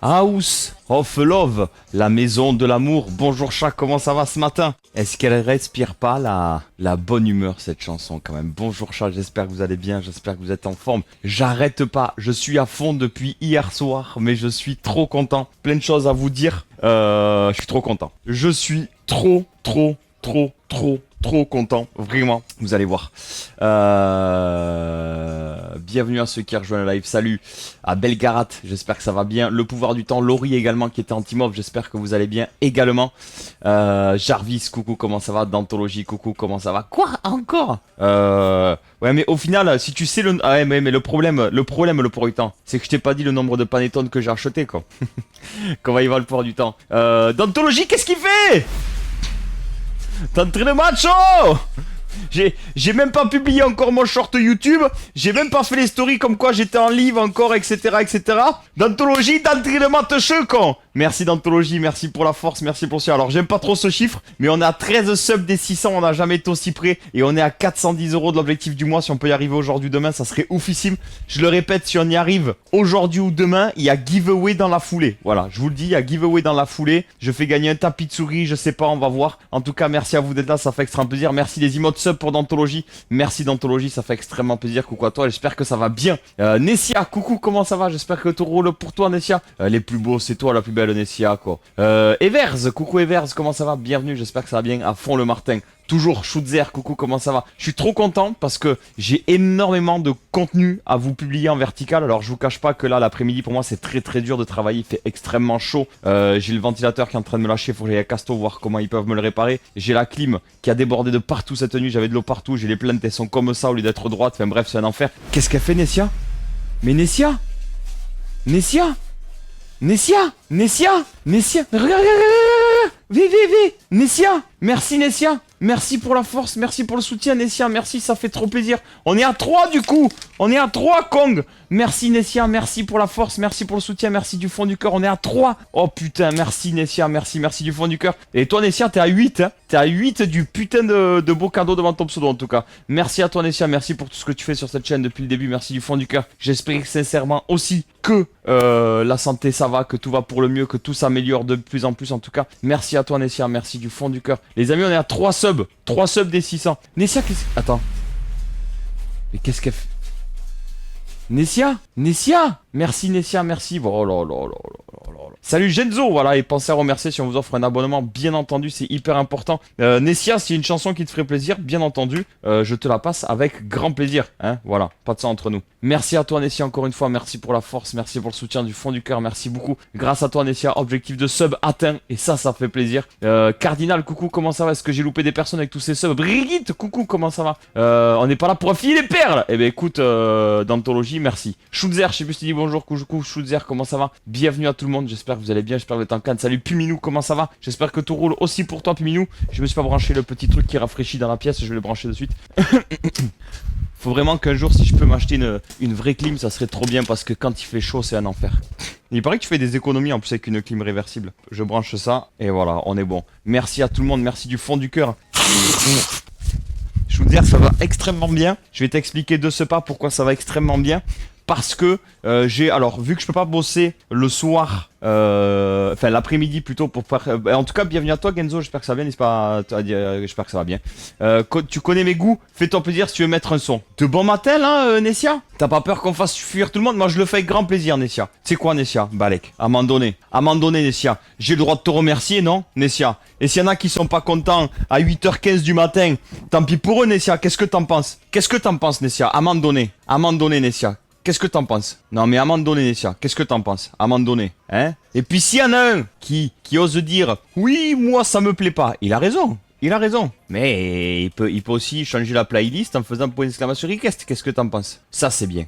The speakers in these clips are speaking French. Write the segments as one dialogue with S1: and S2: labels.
S1: House of Love, la maison de l'amour. Bonjour chat, comment ça va ce matin? Est-ce qu'elle respire pas la bonne humeur cette chanson quand même? Bonjour chat, j'espère que vous allez bien, j'espère que vous êtes en forme. J'arrête pas, je suis à fond depuis hier soir, mais je suis trop content. Plein de choses à vous dire, je suis trop content. Je suis trop content, vraiment, vous allez voir. Bienvenue à ceux qui rejoignent le live, salut à Belgarat, j'espère que ça va bien. Le pouvoir du temps, Laurie également qui était anti-mob, j'espère que vous allez bien également. Jarvis, coucou, comment ça va? Dantologie, coucou, comment ça va? Quoi? Encore? Ouais, mais au final, si tu sais le... Ah ouais, mais le problème, le pouvoir du temps, c'est que je t'ai pas dit le nombre de panétones que j'ai acheté, quoi. Comment il va le pouvoir du temps? Dantologie, qu'est-ce qu'il fait? T'es en train de match, oh! J'ai même pas publié encore mon short YouTube. J'ai même pas fait les stories comme quoi j'étais en live encore, etc. D'anthologie, d'entraînement de cheux, con. Merci d'anthologie, merci pour la force, merci pour ça. Alors j'aime pas trop ce chiffre, mais on est à 13 subs des 600, on n'a jamais été aussi près. Et on est à 410 € de l'objectif du mois. Si on peut y arriver aujourd'hui ou demain, ça serait oufissime. Je le répète, si on y arrive aujourd'hui ou demain, il y a giveaway dans la foulée. Voilà, je vous le dis, il y a giveaway dans la foulée. Je fais gagner un tapis de souris, je sais pas, on va voir. En tout cas, merci à vous d'être là, ça fait extrêmement plaisir. Merci les emotes sub pour Dantologie. Merci Dantologie, ça fait extrêmement plaisir. Coucou à toi, j'espère que ça va bien. Nessia, coucou, comment ça va? J'espère que tout roule pour toi, Nessia. Les plus beaux, c'est toi la plus belle, Nessia, quoi. Evers, coucou Evers, comment ça va? Bienvenue, j'espère que ça va bien. À fond le Martin. Toujours Schutzer, coucou, comment ça va? Je suis trop content parce que j'ai énormément de contenu à vous publier en vertical. Alors je vous cache pas que là l'après-midi pour moi c'est très dur de travailler, il fait extrêmement chaud. J'ai le ventilateur qui est en train de me lâcher, faut que j'aille à Casto voir comment ils peuvent me le réparer. J'ai la clim qui a débordé de partout cette nuit, j'avais de l'eau partout, j'ai les plantes, elles sont comme ça au lieu d'être droites, enfin bref c'est un enfer. Qu'est-ce qu'elle fait Nessia? Mais Nessia? Nessia? Regarde, viens, Nessia, merci Nessia, merci pour la force, merci pour le soutien Nessia, merci, ça fait trop plaisir. On est à 3 du coup, on est à 3 Kong. Merci Nessia, merci pour la force, merci pour le soutien, merci du fond du cœur, on est à 3. Oh putain, merci Nessia, merci du fond du cœur. Et toi Nessia, t'es à 8, hein. T'es à 8 du putain de beau cadeau devant ton pseudo en tout cas. Merci à toi Nessia, merci pour tout ce que tu fais sur cette chaîne depuis le début, merci du fond du cœur. J'espère sincèrement aussi que la santé ça va, que tout va pour le mieux, que tout s'améliore de plus en plus en tout cas. Merci à toi Nessia, merci du fond du cœur. Les amis, on est à 3 subs des 600. Nessia, qu'est-ce... Attends. Mais qu'est-ce qu'elle fait? Nessia, merci Nessia, merci. Oh là là. Salut Genzo, voilà, et pensez à remercier si on vous offre un abonnement, bien entendu, c'est hyper important. Nessia, s'il y a une chanson qui te ferait plaisir, bien entendu, je te la passe avec grand plaisir, hein, voilà, pas de ça entre nous. Merci à toi Nessia encore une fois, merci pour la force, merci pour le soutien du fond du cœur, merci beaucoup. Grâce à toi Nessia, objectif de sub atteint, et ça fait plaisir. Cardinal, coucou, comment ça va? Est-ce que j'ai loupé des personnes avec tous ces subs? Brigitte, coucou, comment ça va? On n'est pas là pour affiler les perles. Eh ben écoute, d'anthologie, merci. Schutzer, je sais plus si tu dis bonjour, coucou, Schutzer, comment ça va? Bienvenue à tout le monde, j'espère que vous allez bien, j'espère que vous êtes en canne. Salut Puminou, comment ça va? J'espère que tout roule aussi pour toi Puminou. Je me suis pas branché le petit truc qui rafraîchit dans la pièce, je vais le brancher de suite. Faut vraiment qu'un jour si je peux m'acheter une vraie clim, ça serait trop bien parce que quand il fait chaud c'est un enfer. Il paraît que tu fais des économies en plus avec une clim réversible. Je branche ça et voilà, on est bon. Merci à tout le monde, merci du fond du cœur. Je vous dire, ça va extrêmement bien. Je vais t'expliquer de ce pas pourquoi ça va extrêmement bien. Parce que alors vu que je peux pas bosser le soir, enfin l'après-midi plutôt pour faire, en tout cas bienvenue à toi Genzo, j'espère que ça va bien, n'est-ce pas, j'espère que ça va bien. Tu connais mes goûts, fais-toi plaisir si tu veux mettre un son. De bon matin là Nessia? T'as pas peur qu'on fasse fuir tout le monde? Moi je le fais avec grand plaisir Nessia. C'est quoi Nessia? Balek, à m'en donner Nessia. J'ai le droit de te remercier non Nessia? Et s'il y en a qui sont pas contents à 8h15 du matin, tant pis pour eux Nessia, qu'est-ce que t'en penses? Nessia? À m'en donner Nessia. Qu'est-ce que t'en penses? Non mais à m'en donner Nessia, qu'est-ce que t'en penses? À m'en donner, hein? Et puis s'il y en a un qui ose dire oui moi ça me plaît pas, il a raison. Mais il peut aussi changer la playlist en faisant point d'exclamation request. Qu'est-ce que t'en penses? Ça c'est bien.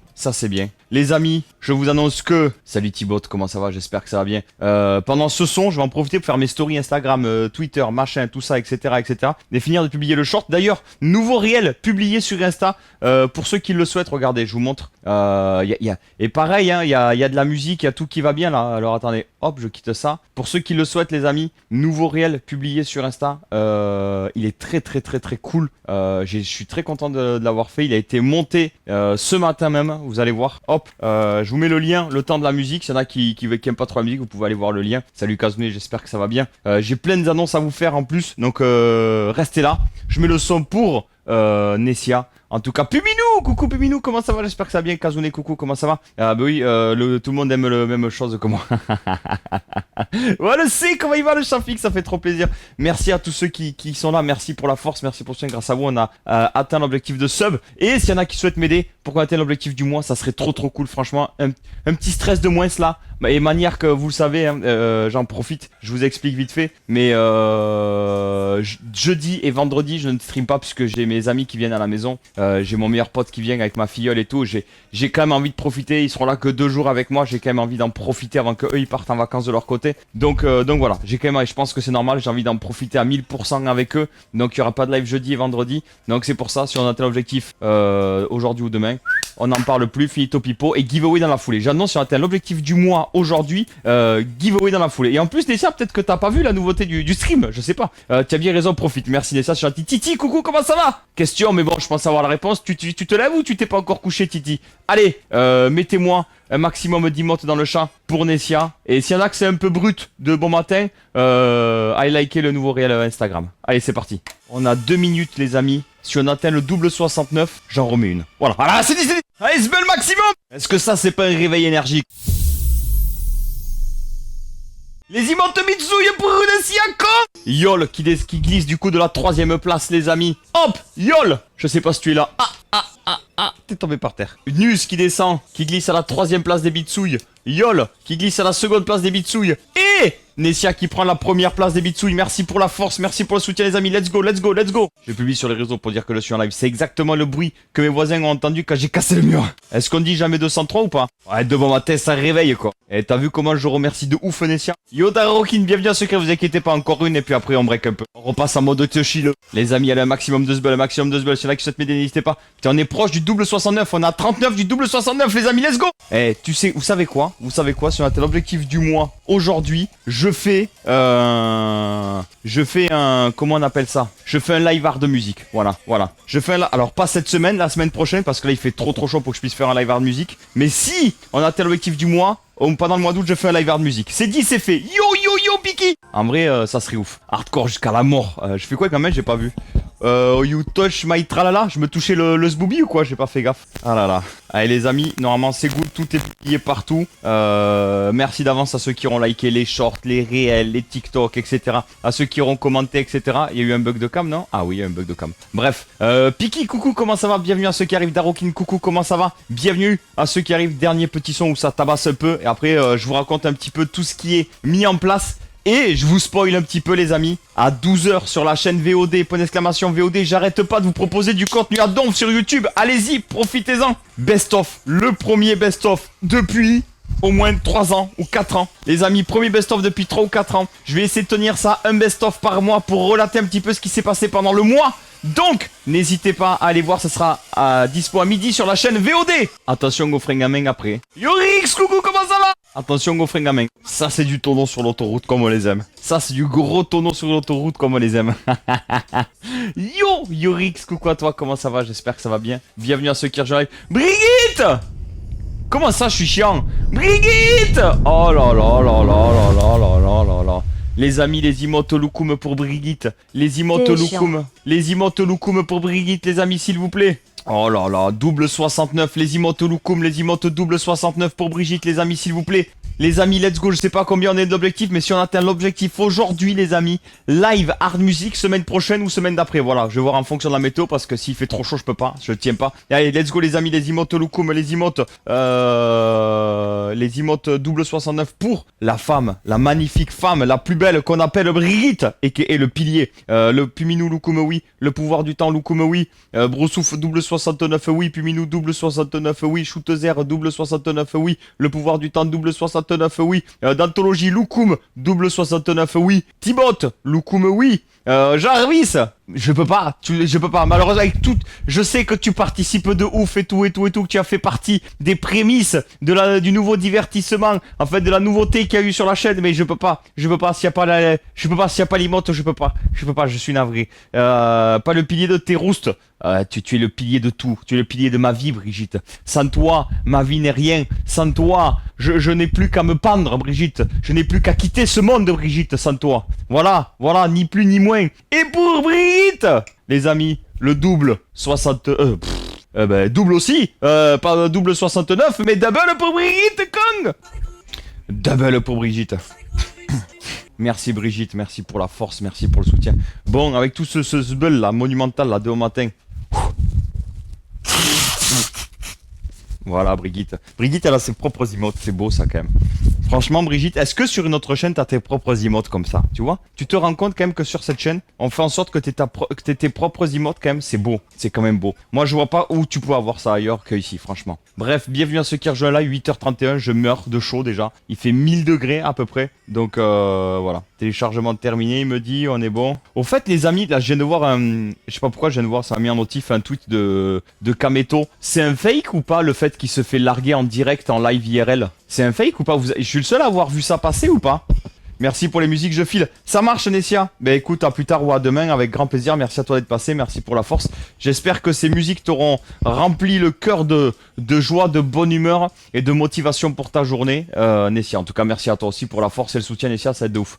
S1: Les amis, je vous annonce que... Salut Thibaut, comment ça va? J'espère que ça va bien. Pendant ce son, je vais en profiter pour faire mes stories Instagram, Twitter, machin, tout ça, etc. Et finir de publier le short. D'ailleurs, nouveau réel publié sur Insta. Pour ceux qui le souhaitent, regardez, je vous montre. Et pareil, hein, il y a de la musique, il y a tout qui va bien là. Alors attendez, hop, je quitte ça. Pour ceux qui le souhaitent, les amis, nouveau réel publié sur Insta. Il est très très très très cool. Je suis très content de l'avoir fait. Il a été monté ce matin même. Vous allez voir. Hop, je vous mets le lien, le temps de la musique. S'il y en a qui aiment pas trop la musique, vous pouvez aller voir le lien. Salut Kazune, j'espère que ça va bien. J'ai plein d'annonces à vous faire en plus. Donc restez là. Je mets le son pour Nessia. En tout cas, Puminou, coucou Puminou, comment ça va? J'espère que ça va bien. Kazune, coucou, comment ça va? Ah bah oui, tout le monde aime la même chose que moi. Voilà, c'est comment il va le Shafik, ça fait trop plaisir. Merci à tous ceux qui sont là, merci pour la force, merci pour le soutien. Grâce à vous, on a atteint l'objectif de sub. Et s'il y en a qui souhaitent m'aider pour qu'on atteigne l'objectif du mois, ça serait trop cool, franchement. Un petit stress de moins là. Et manière que vous le savez, hein, j'en profite, je vous explique vite fait. Mais jeudi et vendredi, je ne stream pas puisque j'ai mes amis qui viennent à la maison. J'ai mon meilleur pote qui vient avec ma filleule et tout. J'ai quand même envie de profiter. Ils seront là que 2 jours avec moi. J'ai quand même envie d'en profiter avant que eux ils partent en vacances de leur côté. Donc voilà, j'ai quand même, je pense que c'est normal. J'ai envie d'en profiter à 1000% avec eux. Donc il y aura pas de live jeudi et vendredi. Donc c'est pour ça, si on atteint l'objectif aujourd'hui ou demain, on n'en parle plus. Finito pipo et giveaway dans la foulée. J'annonce si on atteint l'objectif du mois aujourd'hui, giveaway dans la foulée. Et en plus Nessia, peut-être que t'as pas vu la nouveauté du stream. Je sais pas. Tu as bien raison, profite. Merci Nessia. Je suis Titi, coucou, comment ça va? Question, mais bon, je pense avoir la réponse. Tu te lèves ou tu t'es pas encore couché, Titi? Allez, mettez-moi un maximum d'emotes dans le chat pour Nessia. Et s'il y en a que c'est un peu brut de bon matin, allez liker le nouveau réel Instagram. Allez, c'est parti. On a 2 minutes, les amis. Si on atteint le double 69, j'en remets une. Voilà. Voilà, c'est dit, c'est dit. Allez, le maximum. Est-ce que ça, c'est pas un réveil énergique? Les emotes Mitsouille pour Nessia con. Yol qui glisse du coup de la 3ème place, les amis. Hop, Yol. Je sais pas si tu es là. T'es tombé par terre. Nus qui descend, qui glisse à la 3ème place des Bitsouilles. Yol qui glisse à la 2ème place des Bitsouilles. Et Nessia qui prend la 1ère place des Bitsouilles. Merci pour la force, merci pour le soutien, les amis. Let's go, let's go, let's go. Je publie sur les réseaux pour dire que je suis en live. C'est exactement le bruit que mes voisins ont entendu quand j'ai cassé le mur. Est-ce qu'on dit jamais 203 ou pas? Ouais, de bon matin, ça réveille quoi. Et t'as vu comment je remercie de ouf Nessia? Yodarokin, bienvenue à secret, vous inquiétez pas, encore une et puis après on break un peu. On repasse en mode chill. Les amis, allez, un maximum de sbul, un maximum de sbul. S'il y en a qui souhaitent m'aider, n'hésitez pas. Putain, on est proche du double 69, on a 39 du double 69, les amis, let's go. Eh, tu sais, vous savez quoi? Vous savez quoi? Si on atteint l'objectif du mois aujourd'hui, je fais un, comment on appelle ça? Je fais un live art de musique. Voilà. Je fais alors pas cette semaine, la semaine prochaine, parce que là il fait trop chaud pour que je puisse faire un live art de musique. Mais si on atteint l'objectif du mois, pendant le mois d'août, je fais un live art de musique. C'est dit, c'est fait. Yo, Piki. En vrai, ça serait ouf. Hardcore jusqu'à la mort. Je fais quoi quand même? J'ai pas vu. You touch my tralala. Je me touchais le sbooby ou quoi? J'ai pas fait gaffe. Ah là là. Allez les amis, normalement c'est good, tout est plié partout. Merci d'avance à ceux qui auront liké les shorts, les réels, les TikTok, etc. À ceux qui auront commenté, etc. Il y a eu un bug de cam, non? Ah oui, il y a eu un bug de cam. Bref, Piki, coucou, comment ça va? Bienvenue à ceux qui arrivent. Darokin, coucou, comment ça va? Bienvenue à ceux qui arrivent. Dernier petit son où ça tabasse un peu. Et après, je vous raconte un petit peu tout ce qui est mis en place. Et je vous spoil un petit peu les amis, à 12 h sur la chaîne VOD, point d'exclamation VOD, j'arrête pas de vous proposer du contenu à donf sur YouTube, allez-y, profitez-en. Best of, le premier best of depuis au moins 3 ans ou 4 ans. Les amis, premier best of depuis 3 ou 4 ans. Je vais essayer de tenir ça, un best of par mois pour relater un petit peu ce qui s'est passé pendant le mois. Donc, n'hésitez pas à aller voir, ce sera dispo à midi sur la chaîne VOD. Attention au fringamen après. Yorix, coucou, comment ça va? Attention au fringamen. Ça, c'est du tonneau sur l'autoroute comme on les aime. Ça, c'est du gros tonneau sur l'autoroute comme on les aime. Yo, Yorix, coucou à toi, comment ça va? J'espère que ça va bien. Bienvenue à ceux qui rejoignent. Brigitte! Comment ça, je suis chiant? Brigitte! Oh là là là là là là là là là là. Les amis, les emotes loukoum pour Brigitte. Les emotes loukoum. Les emotes loukoum pour Brigitte, les amis, s'il vous plaît. Oh là là, double 69, les emotes loukoum, les emotes double 69 pour Brigitte, les amis, s'il vous plaît. Les amis, let's go, je sais pas combien on est d'objectifs, mais si on atteint l'objectif aujourd'hui, les amis, live hard music, semaine prochaine ou semaine d'après, voilà, je vais voir en fonction de la météo, parce que s'il fait trop chaud, je peux pas, je tiens pas. Et allez, let's go les amis, les emotes loukoum, les emotes double 69 pour la femme, la magnifique femme, la plus belle qu'on appelle Brigitte, et le pilier, le Puminou loukoum, oui, le pouvoir du temps loukoum, oui, Broussouf double 69, oui, Puminou double 69, oui, Shootezer double 69, oui, le pouvoir du temps double 69, oui, Dantologie loukoum double 69, oui, Thibot loukoum, oui, Jarvis Je peux pas, je peux pas. Malheureusement, avec tout, je sais que tu participes de ouf et tout, que tu as fait partie des prémices du nouveau divertissement, en fait, de la nouveauté qu'il y a eu sur la chaîne, mais je peux pas, s'il y a pas s'il y a pas l'emote, je peux pas, je suis navré. Pas le pilier de tes roustes. Tu es le pilier de tout, tu es le pilier de ma vie, Brigitte. Sans toi, ma vie n'est rien. Sans toi, je n'ai plus qu'à me pendre, Brigitte. Je n'ai plus qu'à quitter ce monde, Brigitte, sans toi. Voilà, ni plus ni moins. Et pour Brigitte, les amis, le double 60... double aussi, pas double 69, mais double pour Brigitte, Kong. Double pour Brigitte. Merci Brigitte, merci pour la force, merci pour le soutien. Bon, avec tout ce bull là, monumental là, de au matin. Voilà Brigitte. Brigitte elle a ses propres emotes, c'est beau ça quand même. Franchement Brigitte, est-ce que sur une autre chaîne t'as tes propres emotes comme ça, tu vois? Tu te rends compte quand même que sur cette chaîne, on fait en sorte que t'aies tes propres emotes quand même, c'est beau, c'est quand même beau. Moi je vois pas où tu peux avoir ça ailleurs que ici, franchement. Bref, bienvenue à ceux qui rejoignent là, 8h31, je meurs de chaud déjà. Il fait 1000 degrés à peu près, donc voilà. Téléchargement terminé, il me dit, on est bon. Au fait les amis, là je viens de voir un... Je sais pas pourquoi je viens de voir, ça m'a mis en notif un tweet de Kameto. C'est un fake ou pas le fait qu'il se fait larguer en direct en live IRL? C'est un fake ou pas? Je suis le seul à avoir vu ça passer ou pas? Merci pour les musiques, je file. Ça marche, Nessia. Ben écoute, à plus tard ou à demain, avec grand plaisir. Merci à toi d'être passé, merci pour la force. J'espère que ces musiques t'auront rempli le cœur de joie, de bonne humeur et de motivation pour ta journée, Nessia. En tout cas, merci à toi aussi pour la force et le soutien, Nessia, ça va être de ouf.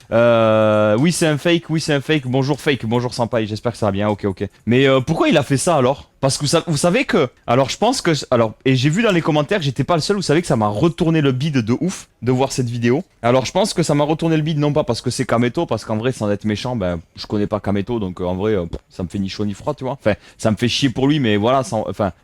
S1: Oui, c'est un fake, Bonjour fake, bonjour Senpai, j'espère que ça va bien, ok. Mais pourquoi il a fait ça alors? Parce que vous savez que... Alors je pense que... Alors, et j'ai vu dans les commentaires que j'étais pas le seul, vous savez que ça m'a retourné le bide de ouf de voir cette vidéo. Alors je pense que ça m'a retourné le bide non pas parce que c'est Kameto, parce qu'en vrai sans être méchant, ben je connais pas Kameto, donc en vrai ça me fait ni chaud ni froid, tu vois. Enfin, ça me fait chier pour lui, mais voilà,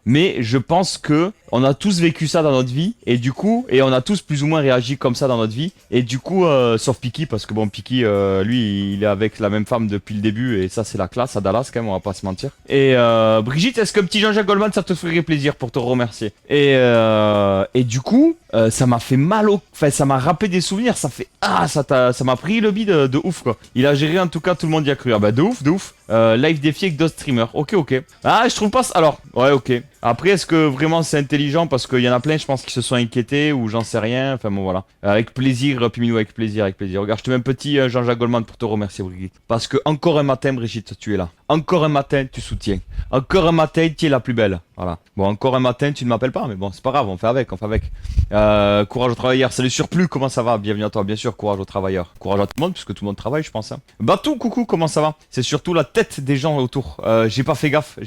S1: mais je pense que on a tous vécu ça dans notre vie, et du coup, et on a tous plus ou moins réagi comme ça dans notre vie, et du coup, sauf Piki, parce que bon, Piki, lui, il est avec la même femme depuis le début, et ça c'est la classe à Dallas quand même, on va pas se mentir. Et Brigitte, est-ce que petit Jean-Jacques Goldman, ça te ferait plaisir pour te remercier? Et du coup, ça m'a fait mal au... Enfin, ça m'a rappelé des souvenirs, ça fait... Ah, ça m'a pris le bide de ouf, quoi. Il a géré, en tout cas, tout le monde y a cru. Ah bah, de ouf. Live défi avec d'autres streamers. Ok. Ah, je trouve pas... Alors, ouais, ok. Après, est-ce que vraiment c'est intelligent? Parce qu'il y en a plein, je pense, qui se sont inquiétés, ou j'en sais rien. Enfin, bon, voilà. Avec plaisir, Piminou, avec plaisir. Regarde, je te mets un petit Jean-Jacques Goldman pour te remercier, Brigitte. Parce que encore un matin, Brigitte, tu es là. Encore un matin, tu soutiens. Encore un matin, tu es la plus belle. Voilà. Bon, encore un matin, tu ne m'appelles pas, mais bon, c'est pas grave, on fait avec. Courage aux travailleurs. Salut Surplus, comment ça va? Bienvenue à toi, bien sûr, courage aux travailleurs. Courage à tout le monde, puisque tout le monde travaille, je pense. Hein. Batou, coucou, comment ça va? C'est surtout la tête des gens autour. J'ai pas fait gaffe,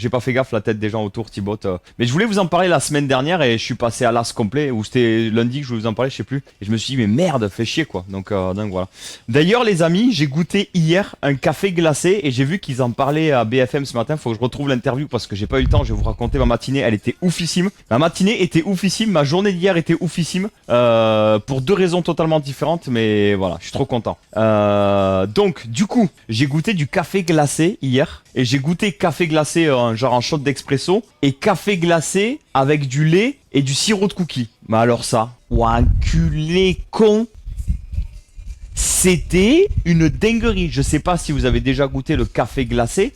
S1: la tête des gens autour, Thibaut. Mais je voulais vous en parler la semaine dernière et je suis passé à l'as complet, ou c'était lundi que je voulais vous en parler, je sais plus. Et je me suis dit, mais merde, fait chier quoi. Donc voilà. D'ailleurs, les amis, j'ai goûté hier un café glacé et j'ai vu qu'ils en parlaient à BFM ce matin. Faut que je retrouve l'interview parce que j'ai pas eu le temps. Je vais vous raconter ma matinée, elle était oufissime. Ma matinée était oufissime, ma journée d'hier était oufissime. Pour deux raisons totalement différentes, mais voilà, je suis trop content. Donc, du coup, j'ai goûté du café glacé hier. Et j'ai goûté café glacé genre en shot d'expresso. Et café glacé avec du lait et du sirop de cookies. Mais alors ça, enculé con. C'était une dinguerie. Je sais pas si vous avez déjà goûté le café glacé.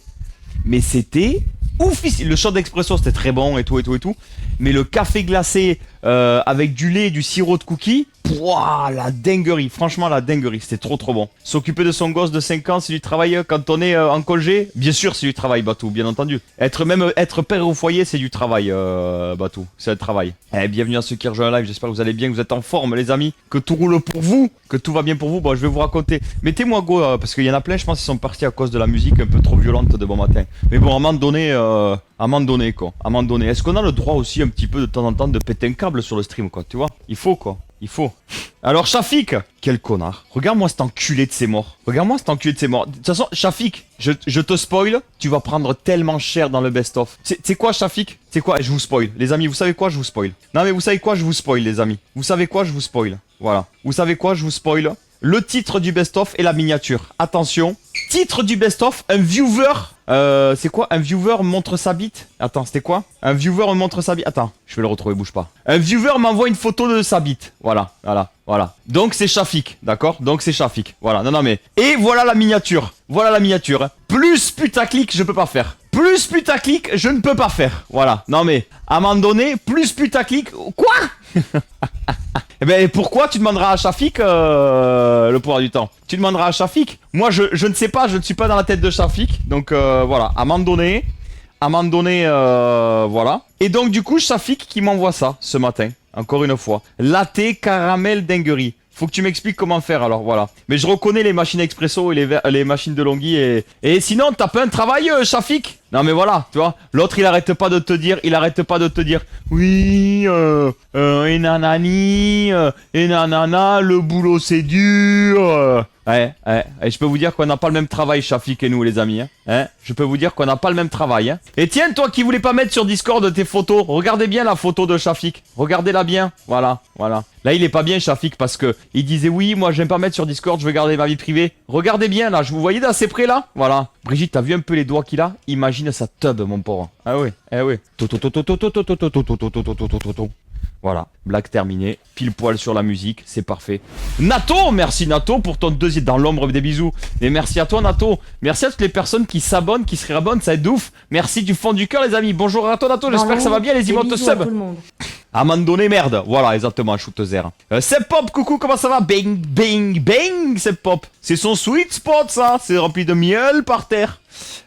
S1: Mais c'était oufissime. Le shot d'expresso c'était très bon et tout. Mais le café glacé avec du lait et du sirop de cookies, pouah, la dinguerie, franchement la dinguerie, c'était trop bon. S'occuper de son gosse de 5 ans, c'est du travail quand on est en congé? Bien sûr c'est du travail, Batou, bien entendu. Être père au foyer, c'est du travail, Batou, c'est le travail. Bienvenue à ceux qui rejoignent la live, j'espère que vous allez bien, que vous êtes en forme les amis, que tout roule pour vous, que tout va bien pour vous. Bon, je vais vous raconter, mettez-moi go, parce qu'il y en a plein, je pense, qui sont partis à cause de la musique un peu trop violente de bon matin. Mais bon, à un moment donné, quoi. Est-ce qu'on a le droit aussi un petit peu de temps en temps de péter un câble sur le stream, quoi, tu vois? Il faut, quoi. Il faut. Alors, Shafik, quel connard. Regarde-moi cet enculé de ses morts. De toute façon, Shafik, je te spoil, tu vas prendre tellement cher dans le best-of. C'est quoi, Shafik? C'est quoi? Je vous spoil. Les amis, vous savez quoi? Je vous spoil. Non, mais vous savez quoi? Je vous spoil, les amis. Vous savez quoi? Je vous spoil. Voilà. Vous savez quoi? Je vous spoil. Le titre du best-of et la miniature. Attention. Titre du best-of, un viewer C'est quoi? Un viewer montre sa bite? Attends, c'était quoi? Un viewer montre sa bite. Attends, je vais le retrouver, bouge pas. Un viewer m'envoie une photo de sa bite. Voilà, voilà, voilà. Donc c'est Shafik, d'accord? Donc c'est Shafik. Voilà, non, non, mais. Et voilà la miniature. Voilà la miniature. Hein. Plus putaclic, je peux pas faire. Plus putaclic, je ne peux pas faire. Voilà. Non, mais à un moment donné, plus putaclic. Quoi? Eh ben pourquoi tu demanderas à Shafik le pouvoir du temps? Tu demanderas à Shafik. Moi je ne sais pas, je ne suis pas dans la tête de Shafik. Donc voilà, à un moment donné, voilà. Et donc du coup Shafik qui m'envoie ça ce matin, encore une fois. Latte caramel dinguerie. Faut que tu m'expliques comment faire alors, voilà. Mais je reconnais les machines expresso et les machines de Longhi et sinon t'as pas un travail Shafik? Non mais voilà, tu vois, l'autre il arrête pas de te dire, oui, et nanani, et nanana, le boulot c'est dur. Ouais, et je peux vous dire qu'on n'a pas le même travail, Shafik et nous les amis, hein. Je peux vous dire qu'on n'a pas le même travail, hein. Et tiens, toi qui voulais pas mettre sur Discord tes photos, regardez bien la photo de Shafik, regardez-la bien, voilà, voilà. Là il est pas bien Shafik parce que il disait oui, moi j'aime pas mettre sur Discord, je veux garder ma vie privée. Regardez bien là, je vous voyais d'assez près là, voilà. Brigitte, t'as vu un peu les doigts qu'il a? Imagine sa tub, mon pauvre. Ah oui, eh oui. Voilà, blague terminée, pile poil sur la musique, c'est parfait. Nato, merci Nato pour ton deuxième dans l'ombre des bisous. Et merci à toi Nato, merci à toutes les personnes qui s'abonnent, qui se réabonnent, ça aide ouf. Merci du fond du cœur les amis, bonjour à toi Nato, j'espère que ça va bien les emotes sub. À un moment donné, merde, voilà exactement, shooter. Seb Pop, coucou, comment ça va? Bang, bang, bang, Seb Pop. C'est son sweet spot ça, c'est rempli de miel par terre.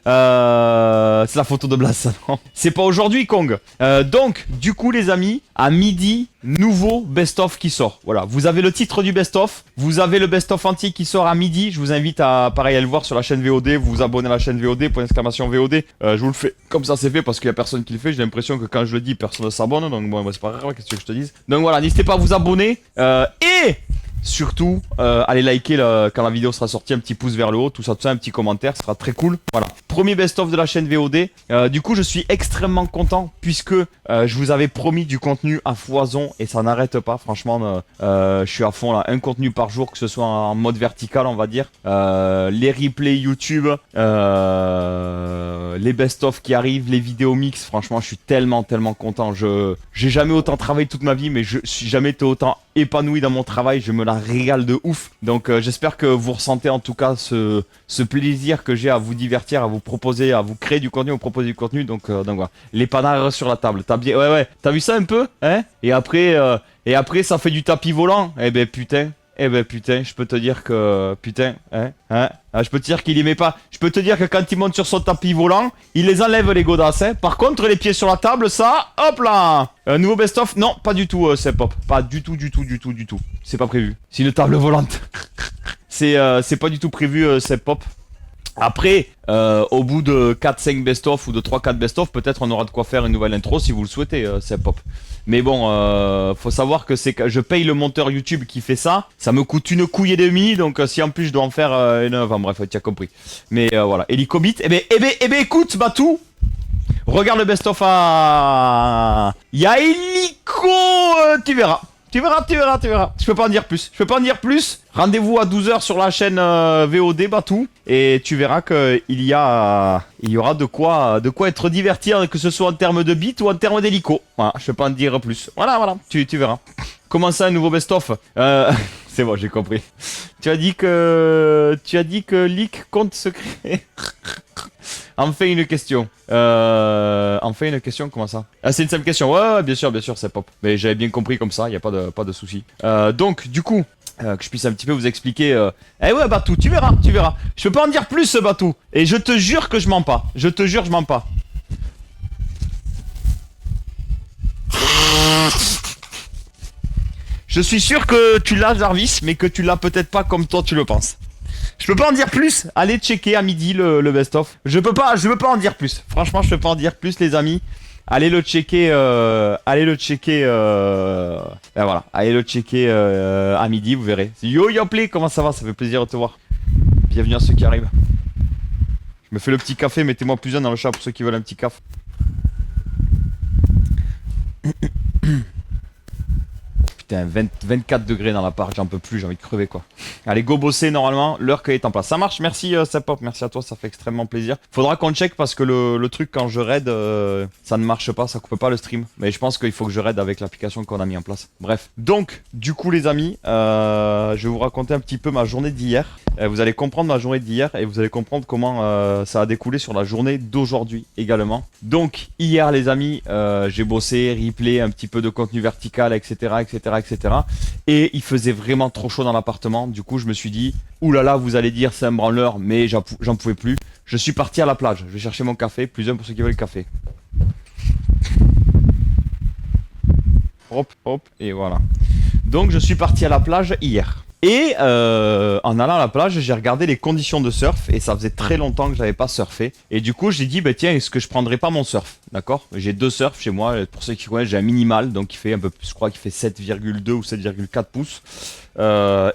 S1: C'est la photo de Blas, non? C'est pas aujourd'hui, Kong. Donc, du coup, les amis, à midi, nouveau best-of qui sort. Voilà, vous avez le titre du best-of, vous avez le best-of entier qui sort à midi. Je vous invite à, pareil, à le voir sur la chaîne VOD. Vous vous abonnez à la chaîne VOD, point d'exclamation VOD. Je vous le fais comme ça, c'est fait parce qu'il y a personne qui le fait. J'ai l'impression que quand je le dis, personne ne s'abonne. Donc, bon, c'est pas grave, qu'est-ce que je te dise. Donc, voilà, n'hésitez pas à vous abonner. Et surtout, allez liker quand la vidéo sera sortie, un petit pouce vers le haut, tout ça, un petit commentaire, ce sera très cool. Voilà, premier best-of de la chaîne VOD. Du coup, je suis extrêmement content puisque je vous avais promis du contenu à foison et ça n'arrête pas. Franchement, je suis à fond là, un contenu par jour, que ce soit en mode vertical, on va dire. Les replays YouTube, les best-of qui arrivent, les vidéos mix. Franchement, je suis tellement content. J'ai jamais autant travaillé toute ma vie, mais je suis jamais été autant épanoui dans mon travail. Je me la régale de ouf. Donc j'espère que vous ressentez en tout cas ce plaisir que j'ai à vous divertir, à vous proposer, à vous créer du contenu, à vous proposer du contenu. Donc voilà, les panards sur la table. T'as bien, ouais, t'as vu ça un peu, hein? Et après ça fait du tapis volant. Eh ben putain, je peux te dire que putain, je peux te dire qu'il aimait pas. Je peux te dire que quand il monte sur son tapis volant, il les enlève les godasses. Hein. Par contre, les pieds sur la table, ça, hop là. Nouveau best-of, non, pas du tout, c'est pop, pas du tout. C'est pas prévu. C'est une table volante. C'est pas du tout prévu, c'est pop. Après, au bout de 4-5 best-of ou de 3-4 best-of, peut-être on aura de quoi faire une nouvelle intro si vous le souhaitez, c'est pop. Mais bon, faut savoir que c'est que je paye le monteur YouTube qui fait ça. Ça me coûte une couille et demie, donc si en plus je dois en faire une... Enfin bref, tu as compris. Mais voilà, Helicobit, eh ben écoute, Batou, regarde le best-of à... Y'a Helico, tu verras. Tu verras. Je peux pas en dire plus. Rendez-vous à 12h sur la chaîne VOD Batou. Et tu verras qu'il il y aura de quoi être diverti, que ce soit en termes de beat ou en termes d'hélico. Voilà, je peux pas en dire plus. Voilà, tu verras. Comment ça, un nouveau best-of? C'est bon, j'ai compris. Tu as dit que leak compte secret. Enfin une question. Comment ça? Ah, c'est une simple question. Ouais, bien sûr, c'est pop. Mais j'avais bien compris comme ça, y a pas de souci. Donc, du coup, que je puisse un petit peu vous expliquer. Eh ouais, Batou, tu verras. Je peux pas en dire plus, Batou. Et je te jure que je mens pas. Je mens pas. Je suis sûr que tu l'as, Jarvis, mais que tu l'as peut-être pas comme toi tu le penses. Je peux pas en dire plus. Allez checker à midi le best-of. Je peux pas en dire plus. Franchement, je peux pas en dire plus, les amis. Allez le checker. Ben voilà. Allez le checker à midi, vous verrez. Yo Yoplay, comment ça va? Ça fait plaisir de te voir. Bienvenue à ceux qui arrivent. Je me fais le petit café. Mettez-moi plusieurs dans le chat pour ceux qui veulent un petit café. putain, 24 degrés dans l'appart, j'en peux plus, j'ai envie de crever quoi. Allez, go bosser normalement, l'heure qu'elle est en place. Ça marche, merci Sapop, merci à toi, ça fait extrêmement plaisir. Faudra qu'on check parce que le truc quand je raid, ça ne marche pas, ça coupe pas le stream. Mais je pense qu'il faut que je raid avec l'application qu'on a mis en place. Bref, donc, du coup les amis, je vais vous raconter un petit peu ma journée d'hier. Vous allez comprendre ma journée d'hier et vous allez comprendre comment ça a découlé sur la journée d'aujourd'hui également. Donc, hier les amis, j'ai bossé, replay, un petit peu de contenu vertical, etc., etc., etc. Et il faisait vraiment trop chaud dans l'appartement. Du coup, je me suis dit, oulala, vous allez dire c'est un branleur, mais j'en pouvais plus. Je suis parti à la plage. Je vais chercher mon café. +1 pour ceux qui veulent le café. Hop, hop, et voilà. Donc, je suis parti à la plage hier. Et en allant à la plage, j'ai regardé les conditions de surf et ça faisait très longtemps que j'avais pas surfé. Et du coup, j'ai dit, bah tiens, est-ce que je prendrais pas mon surf? D'accord? J'ai 2 surfs chez moi. Pour ceux qui connaissent, j'ai un minimal, donc il fait un peu plus, je crois qu'il fait 7,2 ou 7,4 pouces.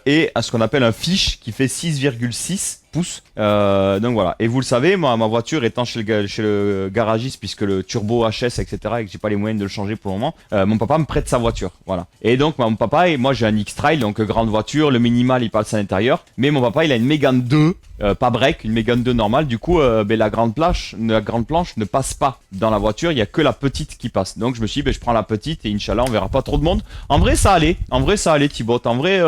S1: Et à ce qu'on appelle un fish qui fait 6,6 pouces. Donc voilà. Et vous le savez, moi, ma voiture étant chez le garagiste, puisque le turbo HS, etc., et que j'ai pas les moyens de le changer pour le moment, mon papa me prête sa voiture. Voilà. Et donc, mon papa et moi, j'ai un X-Trail, donc grande voiture, le minimal, il passe à l'intérieur. Mais mon papa, il a une Mégane 2, pas break, une Mégane 2 normale. Du coup, la grande planche ne passe pas dans la voiture, il y a que la petite qui passe. Donc, je me suis dit, je prends la petite et Inch'Allah, on verra pas trop de monde. En vrai, ça allait. Thibaut. En vrai,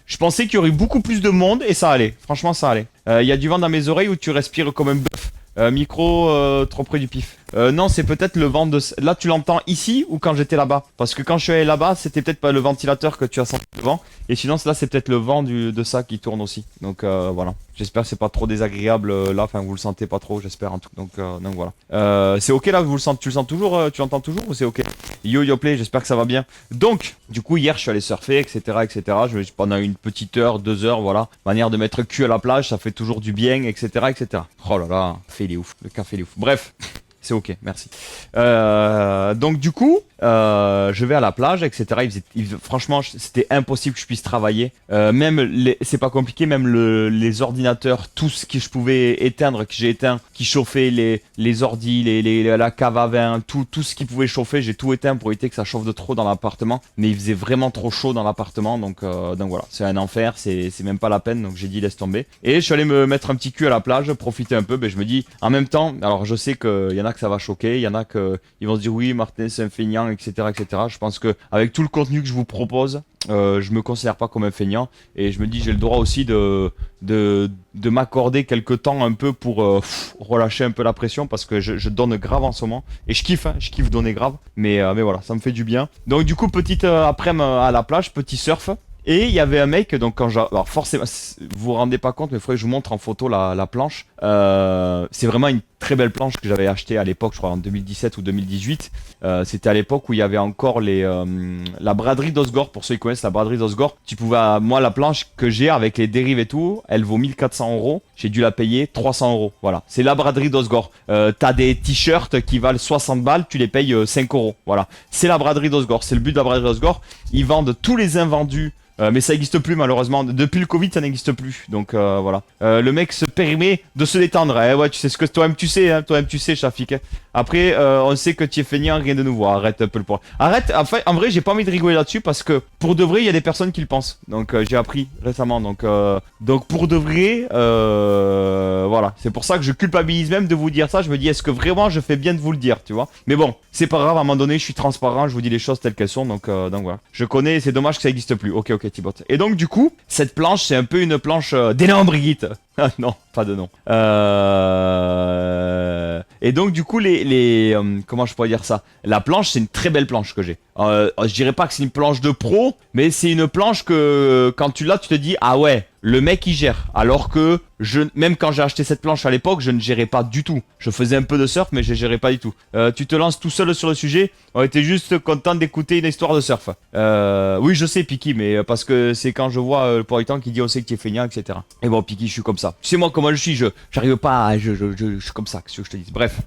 S1: je pensais qu'il y aurait beaucoup plus de monde et ça allait. Franchement, ça allait. Il y a du vent dans mes oreilles où tu respires comme un bœuf. Micro trop près du pif. Non, c'est peut-être le vent de... Là, tu l'entends ici ou quand j'étais là-bas? Parce que quand je suis allé là-bas, c'était peut-être pas le ventilateur que tu as senti le vent. Et sinon, là, c'est peut-être le vent de ça qui tourne aussi. Donc voilà. J'espère que c'est pas trop désagréable là. Enfin, vous le sentez pas trop, j'espère en tout. Donc voilà. C'est ok là, vous le sentez, tu le sens toujours, tu l'entends toujours ou c'est ok? Yo play, j'espère que ça va bien. Donc, du coup, hier, je suis allé surfer, etc., etc. Pendant une petite heure, 2 heures, voilà. Manière de mettre le cul à la plage, ça fait toujours du bien, etc., etc. Oh là là, il est ouf. Le café il est ouf. Bref. C'est ok, merci. Donc du coup, je vais à la plage, etc. Franchement, c'était impossible que je puisse travailler. C'est pas compliqué, même les ordinateurs, tout ce que je pouvais éteindre, que j'ai éteint, qui chauffait les ordis, la cave à vin, tout ce qui pouvait chauffer, j'ai tout éteint pour éviter que ça chauffe de trop dans l'appartement. Mais il faisait vraiment trop chaud dans l'appartement, donc voilà, c'est un enfer, c'est même pas la peine, donc j'ai dit laisse tomber. Et je suis allé me mettre un petit cul à la plage, profiter un peu, je me dis, en même temps, alors je sais qu'il y en a que ça va choquer, il y en a ils vont se dire oui Martin c'est un feignant, etc., etc. Je pense que avec tout le contenu que je vous propose, je me considère pas comme un feignant et je me dis j'ai le droit aussi de m'accorder quelques temps un peu pour relâcher un peu la pression parce que je donne grave en ce moment et je kiffe donner grave, mais voilà, ça me fait du bien. Donc du coup petite après-midi à la plage, petit surf. Et il y avait un mec, donc alors forcément, vous vous rendez pas compte, mais il faudrait que je vous montre en photo la planche. C'est vraiment une très belle planche que j'avais achetée à l'époque, je crois en 2017 ou 2018. C'était à l'époque où il y avait encore la braderie d'Osgore, pour ceux qui connaissent la braderie d'Osgore. Tu pouvais, moi la planche que j'ai avec les dérives et tout, elle vaut 1400 €. J'ai dû la payer 300 €. Voilà, c'est la braderie d'Osgore. T'as des t-shirts qui valent 60 balles, tu les payes 5 €. Voilà, c'est la braderie d'Osgore, c'est le but de la braderie d'Osgore. Ils vendent tous les invendus. Mais ça n'existe plus malheureusement. Depuis le Covid, ça n'existe plus. Donc voilà. Le mec se permet de se détendre. Ouais, tu sais ce que toi-même tu sais, hein, Shafik. Hein. Après, on sait que tu es feignant, rien de nouveau. Arrête un peu le point. Arrête. En vrai, j'ai pas envie de rigoler là-dessus parce que pour de vrai, il y a des personnes qui le pensent. Donc j'ai appris récemment. Donc pour de vrai, voilà. C'est pour ça que je culpabilise même de vous dire ça. Je me dis, est-ce que vraiment je fais bien de vous le dire, tu vois? Mais bon, c'est pas grave. À un moment donné, je suis transparent. Je vous dis les choses telles qu'elles sont. Donc voilà. Je connais. C'est dommage que ça n'existe plus. Ok, Thibaut. Et donc du coup, cette planche, c'est un peu une planche d'énorme Brigitte. Ah non, pas de nom. Et donc du coup, comment je pourrais dire ça? La planche, c'est une très belle planche que j'ai. Je dirais pas que c'est une planche de pro, mais c'est une planche que quand tu l'as, tu te dis ah ouais, le mec il gère. Alors que même quand j'ai acheté cette planche à l'époque, je ne gérais pas du tout. Je faisais un peu de surf, mais je gérais pas du tout. Tu te lances tout seul sur le sujet. On était juste content d'écouter une histoire de surf. Oui, je sais Piki, mais parce que c'est quand je vois le Poritan qui dit on sait que tu es feignant, etc. Et bon, Piki, je suis comme ça. Tu sais moi comment je suis. J'arrive pas. Je suis comme ça. Qu'est-ce que je te dis. Bref.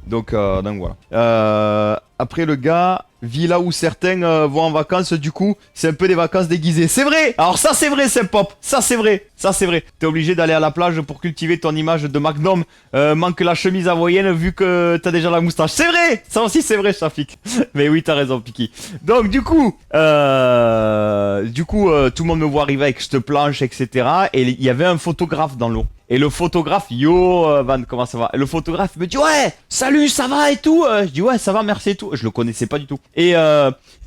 S1: Donc voilà. Après le gars vit là où certains vont en vacances, du coup c'est un peu des vacances déguisées. C'est vrai. Alors ça c'est vrai, c'est pop. Ça c'est vrai. Ça c'est vrai. T'es obligé d'aller à la plage pour cultiver ton image de Magnum. Manque la chemise hawaïenne vu que t'as déjà la moustache. C'est vrai. Ça aussi c'est vrai, Shafik. Mais oui, t'as raison, Piki. Donc du coup, tout le monde me voit arriver avec cette planche, etc. Et il y avait un photographe dans l'eau. Et le photographe, Van, comment ça va? Et le photographe me dit, ouais, salut, ça va et tout. Je dis, ouais, ça va, merci et tout. Je le connaissais pas du tout. Et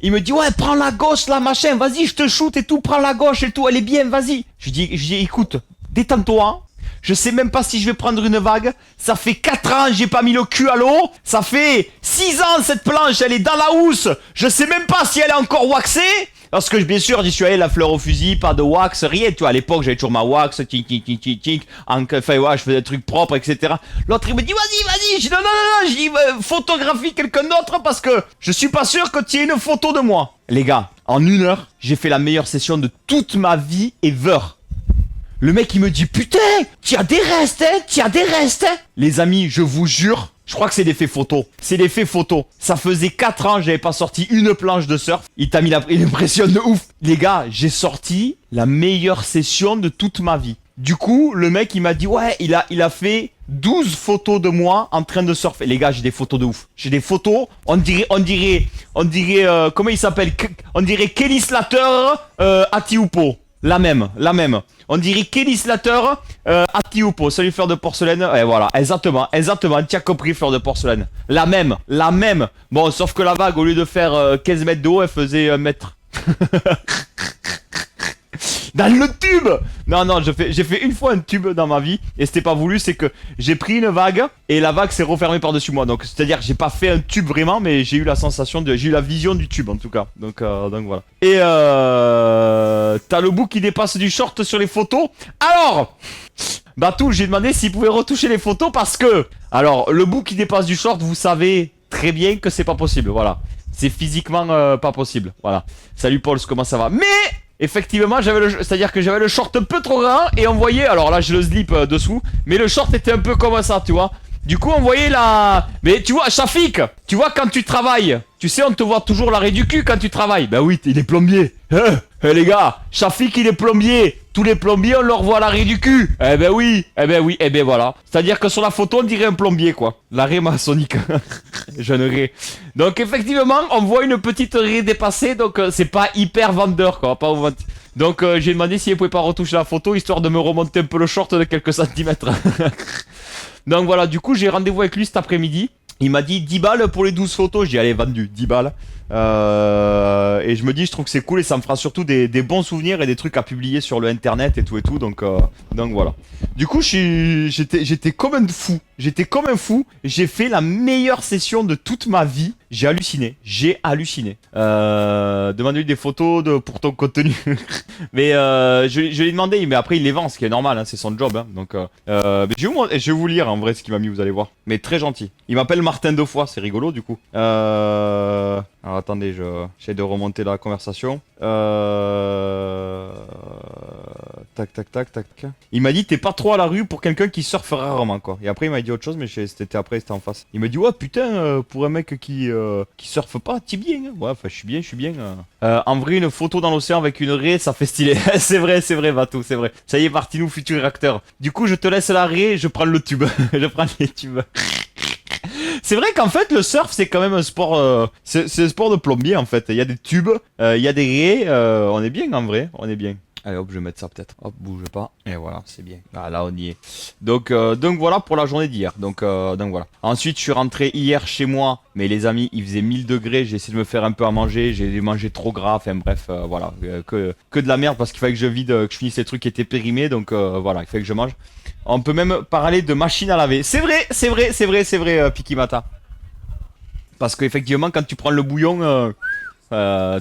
S1: il me dit, ouais, prends la gauche, là, machin, vas-y, je te shoot et tout, prends la gauche et tout, elle est bien, vas-y. Je dis, écoute, détends-toi, hein. Je sais même pas si je vais prendre une vague. Ça fait 4 ans, j'ai pas mis le cul à l'eau. Ça fait 6 ans, cette planche, elle est dans la housse. Je sais même pas si elle est encore waxée. Parce que bien sûr, j'y suis allé la fleur au fusil, pas de wax, rien. Tu vois, à l'époque, j'avais toujours ma wax, tink, tink, tink, tink, tink. Enfin, ouais, je faisais des trucs propres, etc. L'autre, il me dit, vas-y. Je dis, non. Je dis, photographie quelqu'un d'autre parce que je suis pas sûr que tu aies une photo de moi. Les gars, en 1 heure, j'ai fait la meilleure session de toute ma vie ever. Le mec, il me dit, putain, tu as des restes, hein. Les amis, je vous jure, je crois que c'est des faits photos. C'est des faits photos. Ça faisait 4 ans, j'avais pas sorti une planche de surf. Il impressionne de ouf. Les gars, j'ai sorti la meilleure session de toute ma vie. Du coup, le mec, il m'a dit, ouais, il a fait 12 photos de moi en train de surfer. Les gars, j'ai des photos de ouf. J'ai des photos, on dirait, comment il s'appelle? On dirait Kelly Slater, Atiupo. La même. On dirait Kelly Slater, Atiupo. Salut fleur de porcelaine. Et voilà, exactement. Tu as compris, fleur de porcelaine. La même. Bon, sauf que la vague, au lieu de faire 15 mètres de haut, elle faisait 1 mètre. Dans le tube. Non, j'ai fait une fois un tube dans ma vie et c'était pas voulu, c'est que j'ai pris une vague et la vague s'est refermée par-dessus moi. Donc c'est-à-dire j'ai pas fait un tube vraiment, mais j'ai eu la sensation j'ai eu la vision du tube en tout cas. Donc voilà. Et t'as le bout qui dépasse du short sur les photos. Alors, Batou, j'ai demandé s'il pouvait retoucher les photos parce que, alors le bout qui dépasse du short, vous savez très bien que c'est pas possible. Voilà, c'est physiquement pas possible. Voilà. Salut Paul, comment ça va? Mais effectivement, c'est-à-dire que j'avais le short un peu trop grand et on voyait, alors là j'ai le slip dessous, mais le short était un peu comme ça, tu vois. Du coup, on voyait la... Mais tu vois, Shafik, tu vois quand tu travailles, tu sais, on te voit toujours l'arrêt du cul quand tu travailles. Ben oui, il est plombier. Les gars, Shafik, il est plombier. Tous les plombiers, on leur voit l'arrêt du cul. Eh ben oui, voilà. C'est-à-dire que sur la photo, on dirait un plombier, quoi. L'arrêt maçonnique. Jeune raie. Donc, effectivement, on voit une petite raie dépassée, donc c'est pas hyper vendeur, quoi. Pas au donc, j'ai demandé s'il pouvait pas retoucher la photo, histoire de me remonter un peu le short de quelques centimètres. Donc voilà, du coup j'ai rendez-vous avec lui cet après-midi. Il m'a dit 10 balles pour les 12 photos. J'ai allé vendu 10 balles. Et je me dis, je trouve que c'est cool et ça me fera surtout des bons souvenirs et des trucs à publier sur le internet et tout. Donc voilà. Du coup, j'étais comme un fou. J'ai fait la meilleure session de toute ma vie. J'ai halluciné. Demande-lui des photos pour ton contenu. Mais je lui ai demandé, mais après il les vend, ce qui est normal, hein, c'est son job. Hein. Donc, je vais vous lire en vrai ce qu'il m'a mis, vous allez voir. Mais très gentil. Il m'appelle Martin 2 fois, c'est rigolo du coup. Alors attendez, j'essaie de remonter la conversation. Tac. Il m'a dit t'es pas trop à la rue pour quelqu'un qui surfe rarement quoi. Et après il m'a dit autre chose mais c'était en face. Il m'a dit ouais putain pour un mec qui surfe pas t'es bien hein. Ouais enfin je suis bien. En vrai une photo dans l'océan avec une raie ça fait stylé. c'est vrai Vatou, c'est vrai. Ça y est Martinou futur réacteur. Du coup je te laisse la raie, je prends le tube. Je prends les tubes. C'est vrai qu'en fait le surf c'est quand même un sport c'est un sport de plombier en fait. Il y a des tubes, il y a des raies, on est bien en vrai, on est bien. Allez hop je vais mettre ça peut-être. Hop bouge pas. Et voilà c'est bien. Ah là on y est. Donc voilà pour la journée d'hier. Donc voilà. Ensuite je suis rentré hier chez moi. Mais les amis il faisait 1000 degrés. J'ai essayé de me faire un peu à manger. J'ai mangé trop gras. Enfin bref voilà. Que de la merde parce qu'il fallait que je vide, que je finisse les trucs qui étaient périmés. Donc voilà il fallait que je mange. On peut même parler de machine à laver. C'est vrai Pikimata. Parce qu'effectivement quand tu prends le bouillon...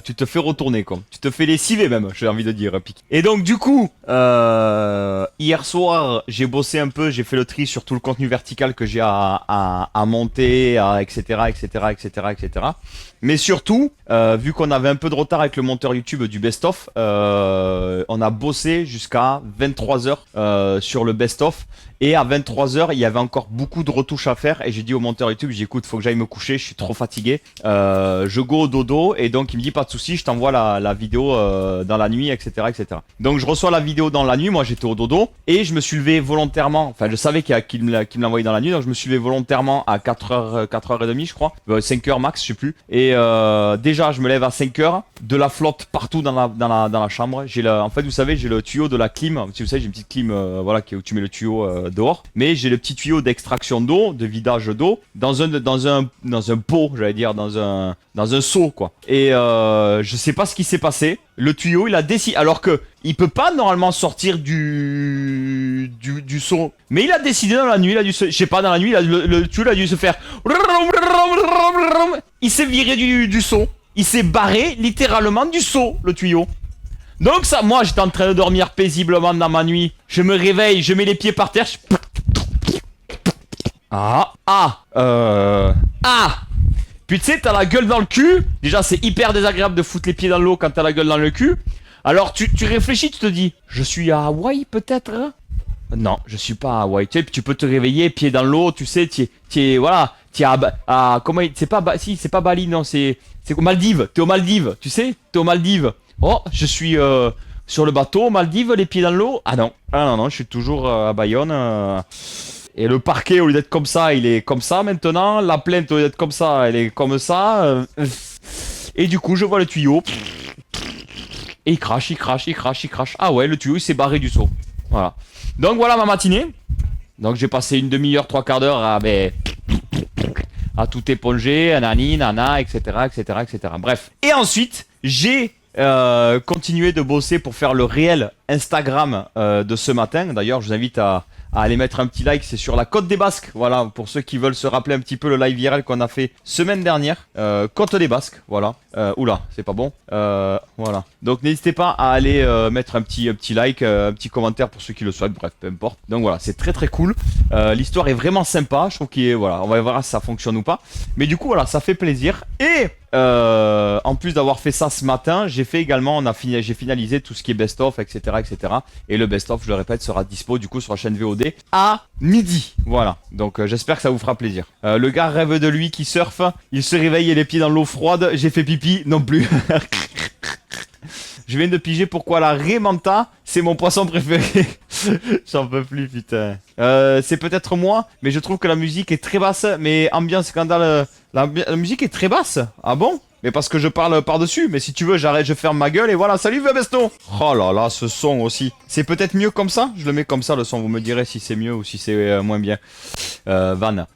S1: tu te fais retourner quoi. Tu te fais lessiver même, j'ai envie de dire. Et donc du coup, hier Hier soir, j'ai bossé un peu, j'ai fait le tri sur tout le contenu vertical que j'ai à monter, etc., etc., etc., etc. Mais surtout, vu qu'on avait un peu de retard avec le monteur YouTube du best-of, on a bossé jusqu'à 23h sur le best-of. Et à 23h, il y avait encore beaucoup de retouches à faire. Et j'ai dit au monteur YouTube, j'ai dit, écoute, faut que j'aille me coucher, je suis trop fatigué. Je go au dodo. Et donc, il me dit, pas de souci, je t'envoie la vidéo dans la nuit, etc., etc. Donc, je reçois la vidéo dans la nuit. Moi, j'étais au dodo. Et je me suis levé volontairement. Enfin, je savais qu'il me l'a envoyé dans la nuit. Donc, je me suis levé volontairement à 4h, 4h30, je crois. 5h max, je sais plus. Et déjà, je me lève à 5h. De la flotte partout dans la chambre. En fait, vous savez, j'ai le tuyau de la clim. Si vous savez, j'ai une petite clim voilà, où tu mets le tuyau dehors. Mais j'ai le petit tuyau d'extraction d'eau, de vidage d'eau, dans un pot, j'allais dire, dans un seau, quoi. Et je sais pas ce qui s'est passé. Le tuyau, il a décidé, alors que il peut pas normalement sortir du seau. Mais il a décidé dans la nuit, je sais pas, dans la nuit, le tuyau il a dû se faire. Il s'est viré du seau. Il s'est barré littéralement du seau, le tuyau. Donc ça, moi j'étais en train de dormir paisiblement dans ma nuit. Je me réveille, je mets les pieds par terre. Puis tu sais, t'as la gueule dans le cul. Déjà, c'est hyper désagréable de foutre les pieds dans l'eau quand t'as la gueule dans le cul. Alors tu réfléchis, tu te dis, je suis à Hawaï peut-être? Non, je suis pas à Hawaï. Tu sais, tu peux te réveiller, pieds dans l'eau, tu sais, voilà, comment c'est pas, si, c'est pas Bali, non, c'est Maldives. T'es aux Maldives, tu sais, t'es aux Maldives. Oh, je suis sur le bateau aux Maldives, les pieds dans l'eau. Ah non, je suis toujours à Bayonne. Et le parquet, au lieu d'être comme ça, il est comme ça maintenant. La plainte, au lieu d'être comme ça, elle est comme ça. Et du coup, je vois le tuyau. Et il crache. Ah ouais, le tuyau, il s'est barré du seau. Voilà. Donc voilà ma matinée. Donc j'ai passé une demi-heure, 3/4 d'heure à tout éponger, nani, nana, etc., etc., etc. Bref. Et ensuite, j'ai continué de bosser pour faire le réel Instagram de ce matin. D'ailleurs, je vous invite à aller mettre un petit like, c'est sur la Côte des Basques. Voilà, pour ceux qui veulent se rappeler un petit peu le live viral qu'on a fait semaine dernière. Côte des Basques, voilà. Oula, c'est pas bon. Voilà. Donc n'hésitez pas à aller mettre un petit like, un petit commentaire pour ceux qui le souhaitent, bref, peu importe. Donc voilà, c'est très très cool. L'histoire est vraiment sympa, je trouve qu'il est, voilà, on va voir si ça fonctionne ou pas. Mais du coup, voilà, ça fait plaisir. Et en plus d'avoir fait ça ce matin, j'ai fait également, j'ai finalisé tout ce qui est best-of, etc., etc. Et le best-of, je le répète, sera dispo du coup sur la chaîne VOD à midi. Voilà. Donc j'espère que ça vous fera plaisir. Le gars rêve de lui qui surfe, il se réveille et les pieds dans l'eau froide. J'ai fait pipi, non plus. Je viens de piger pourquoi la raie manta, c'est mon poisson préféré. J'en peux plus, putain. C'est peut-être moi, mais je trouve que la musique est très basse. Mais ambiance scandale, la musique est très basse. Ah bon? Mais parce que je parle par-dessus. Mais si tu veux, j'arrête, je ferme ma gueule et voilà. Salut, Webesto. Oh là là, ce son aussi. C'est peut-être mieux comme ça? Je le mets comme ça, le son. Vous me direz si c'est mieux ou si c'est moins bien. Van.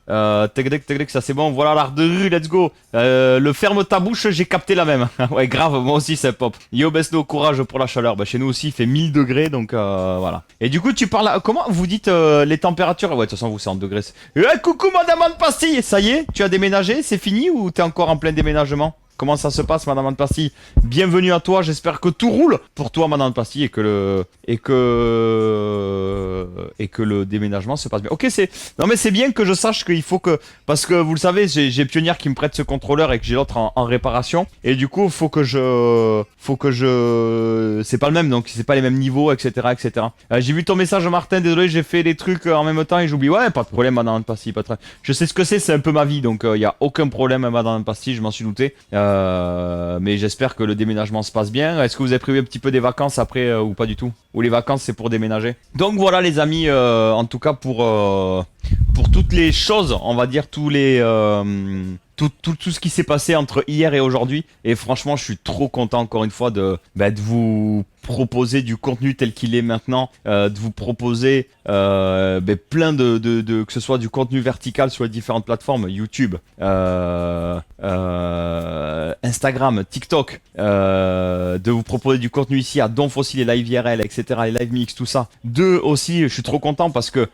S1: Tec, ça c'est bon. Voilà l'art de rue, let's go. Le ferme ta bouche, j'ai capté la même. Ouais, grave, moi aussi c'est pop. Yo, Besto, courage pour la chaleur. Bah, chez nous aussi, il fait 1000 degrés, donc voilà. Et du coup, tu parles. Comment vous dites les températures? Ouais, de toute façon, vous, c'est en degrés. Coucou, madame Anne Pastille. Ça y est, tu as déménagé? C'est fini ou t'es encore en plein déménagement? Comment ça se passe, Madame Anne Pastille? Bienvenue à toi, j'espère que tout roule pour toi, Madame Anne Pastille, et que le déménagement se passe bien. Ok, non mais c'est bien que je sache qu'il faut que, parce que vous le savez, j'ai Pionnier qui me prête ce contrôleur et que j'ai l'autre en réparation, et du coup, c'est pas le même, donc c'est pas les mêmes niveaux, etc., etc. J'ai vu ton message, Martin, désolé, j'ai fait les trucs en même temps et j'oublie. Ouais, pas de problème, Madame Anne Pastille, pas de problème. Je sais ce que c'est un peu ma vie, donc il y a aucun problème, Madame Anne Pastille, je m'en suis douté. Mais j'espère que le déménagement se passe bien. Est-ce que vous avez prévu un petit peu des vacances après ou pas du tout? Ou les vacances c'est pour déménager? Donc voilà les amis, en tout cas pour toutes les choses, on va dire tous les tout ce qui s'est passé entre hier et aujourd'hui. Et franchement, je suis trop content encore une fois de vous proposer du contenu tel qu'il est maintenant, de vous proposer plein de que ce soit du contenu vertical sur les différentes plateformes, YouTube, Instagram, TikTok, de vous proposer du contenu ici à Donf aussi, les live IRL, etc., les live mix, tout ça. Deux aussi, je suis trop content parce que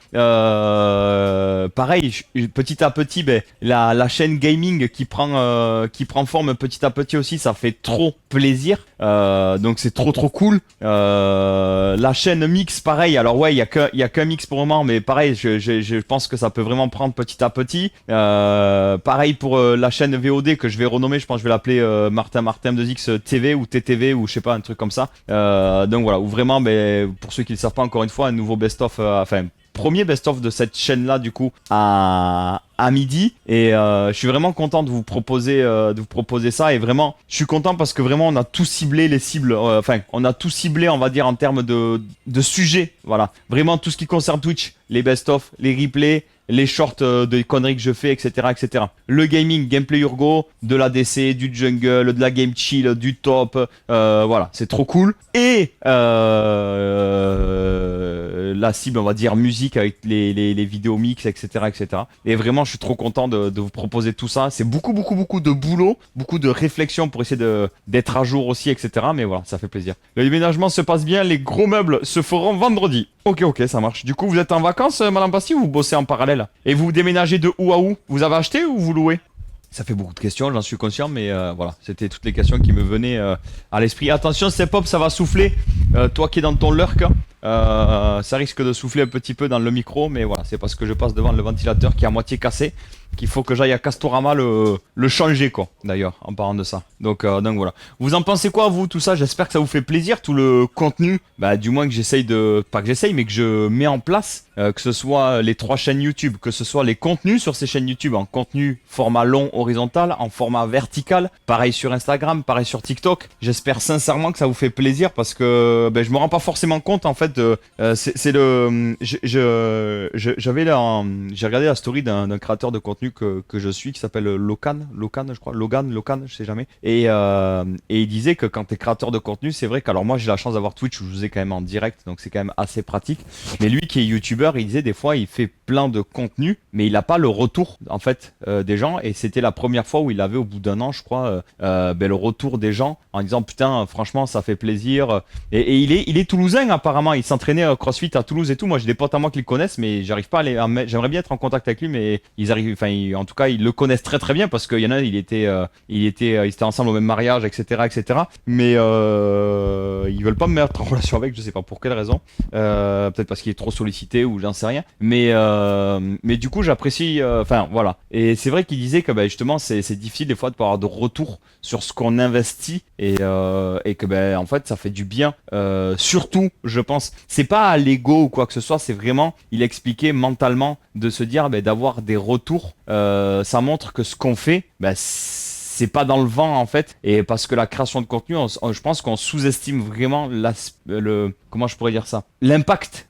S1: pareil, petit à petit, la chaîne gaming qui prend forme petit à petit aussi, ça fait trop plaisir. Donc c'est trop cool. La chaîne mix, pareil. Alors ouais, il y a qu'un mix pour le moment, mais pareil, je pense que ça peut vraiment prendre petit à petit. Pareil pour la chaîne VOD que je vais renommer. Je pense que je vais l'appeler Martin 2X TV ou TTV ou je sais pas, un truc comme ça. Donc voilà, ou vraiment, pour ceux qui ne le savent pas, encore une fois, un nouveau best-of, premier best-of de cette chaîne-là, du coup, à midi. Et je suis vraiment content de vous proposer ça. Et vraiment, je suis content parce que vraiment, on a tout ciblé les cibles. On a tout ciblé, on va dire, en termes de sujets. Voilà. Vraiment, tout ce qui concerne Twitch, les best-of, les replays, les shorts de conneries que je fais, etc., etc. Le gaming, gameplay Urgo, de la DC, du jungle, de la game chill, du top. Voilà, c'est trop cool. Et la cible, on va dire, musique avec les vidéos mix, etc., etc. Et vraiment, je suis trop content de vous proposer tout ça. C'est beaucoup de boulot, beaucoup de réflexion pour essayer d'être à jour aussi, etc. Mais voilà, ça fait plaisir. Le déménagement se passe bien, les gros meubles se feront vendredi. Ok, ça marche. Du coup, vous êtes en vacances, Madame Bastille, ou vous bossez en parallèle? Et vous déménagez de où à où? Vous avez acheté ou vous louez? Ça fait beaucoup de questions, j'en suis conscient, mais voilà, c'était toutes les questions qui me venaient à l'esprit. Attention, Step Up, ça va souffler. Toi qui es dans ton lurk, ça risque de souffler un petit peu dans le micro, mais voilà, c'est parce que je passe devant le ventilateur qui est à moitié cassé qu'il faut que j'aille à Castorama le changer, quoi, d'ailleurs, en parlant de ça. Donc voilà. Vous en pensez quoi, vous, tout ça? J'espère que ça vous fait plaisir, tout le contenu, du moins que j'essaye pas que j'essaye, mais que je mets en place, que ce soit les 3 chaînes YouTube, que ce soit les contenus sur ces chaînes YouTube, en contenu format long, horizontal, en format vertical, pareil sur Instagram, pareil sur TikTok. J'espère sincèrement que ça vous fait plaisir parce que je me rends pas forcément compte, en fait, j'ai regardé la story d'un créateur de contenu que je suis qui s'appelle Locan, je crois, Logan, je sais jamais. Et il disait que quand t'es créateur de contenu, c'est vrai qu'alors moi j'ai la chance d'avoir Twitch où je vous ai quand même en direct, donc c'est quand même assez pratique. Mais lui qui est youtubeur, il disait des fois il fait plein de contenu, mais il a pas le retour en fait des gens. Et c'était la première fois où il avait au bout d'un an, je crois, le retour des gens en disant putain franchement ça fait plaisir. Et il est toulousain apparemment, il s'entraînait au CrossFit à Toulouse et tout. Moi j'ai des potes à moi qui le connaissent, mais j'arrive pas j'aimerais bien être en contact avec lui, mais ils arrivent, en tout cas ils le connaissent très bien parce qu'il y en a, ils étaient ensemble au même mariage, etc. Mais ils veulent pas me mettre en relation avec, je sais pas pour quelle raison. Peut-être parce qu'il est trop sollicité ou j'en sais rien. Mais du coup j'apprécie, voilà. Et c'est vrai qu'il disait que justement c'est difficile des fois de pas avoir de retour sur ce qu'on investit et que en fait ça fait du bien. Surtout, je pense, c'est pas à l'ego ou quoi que ce soit, c'est vraiment, il expliquait mentalement de se dire d'avoir des retours. Ça montre que ce qu'on fait, c'est pas dans le vent en fait, et parce que la création de contenu, je pense qu'on sous-estime vraiment comment je pourrais dire ça, l'impact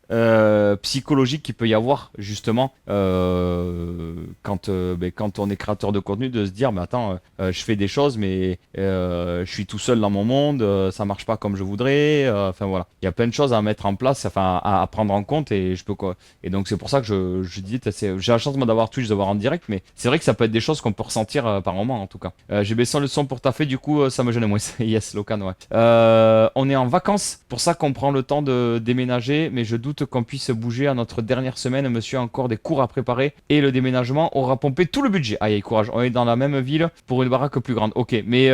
S1: psychologique qu'il peut y avoir justement quand on est créateur de contenu, de se dire attends, je fais des choses mais je suis tout seul dans mon monde, ça marche pas comme je voudrais, voilà, il y a plein de choses à mettre en place, à prendre en compte, et et donc c'est pour ça que je disais j'ai la chance moi d'avoir Twitch, d'avoir en direct, mais c'est vrai que ça peut être des choses qu'on peut ressentir par moment en tout cas. J'ai baissé le son pour taffer, du coup ça me gênait moins. Yes, Locan, ouais. On est en vacances, pour ça qu'on prend le temps de déménager, mais je doute qu'on puisse bouger à notre dernière semaine. Monsieur a encore des cours à préparer et le déménagement aura pompé tout le budget. Aïe, courage, on est dans la même ville pour une baraque plus grande. Ok, mais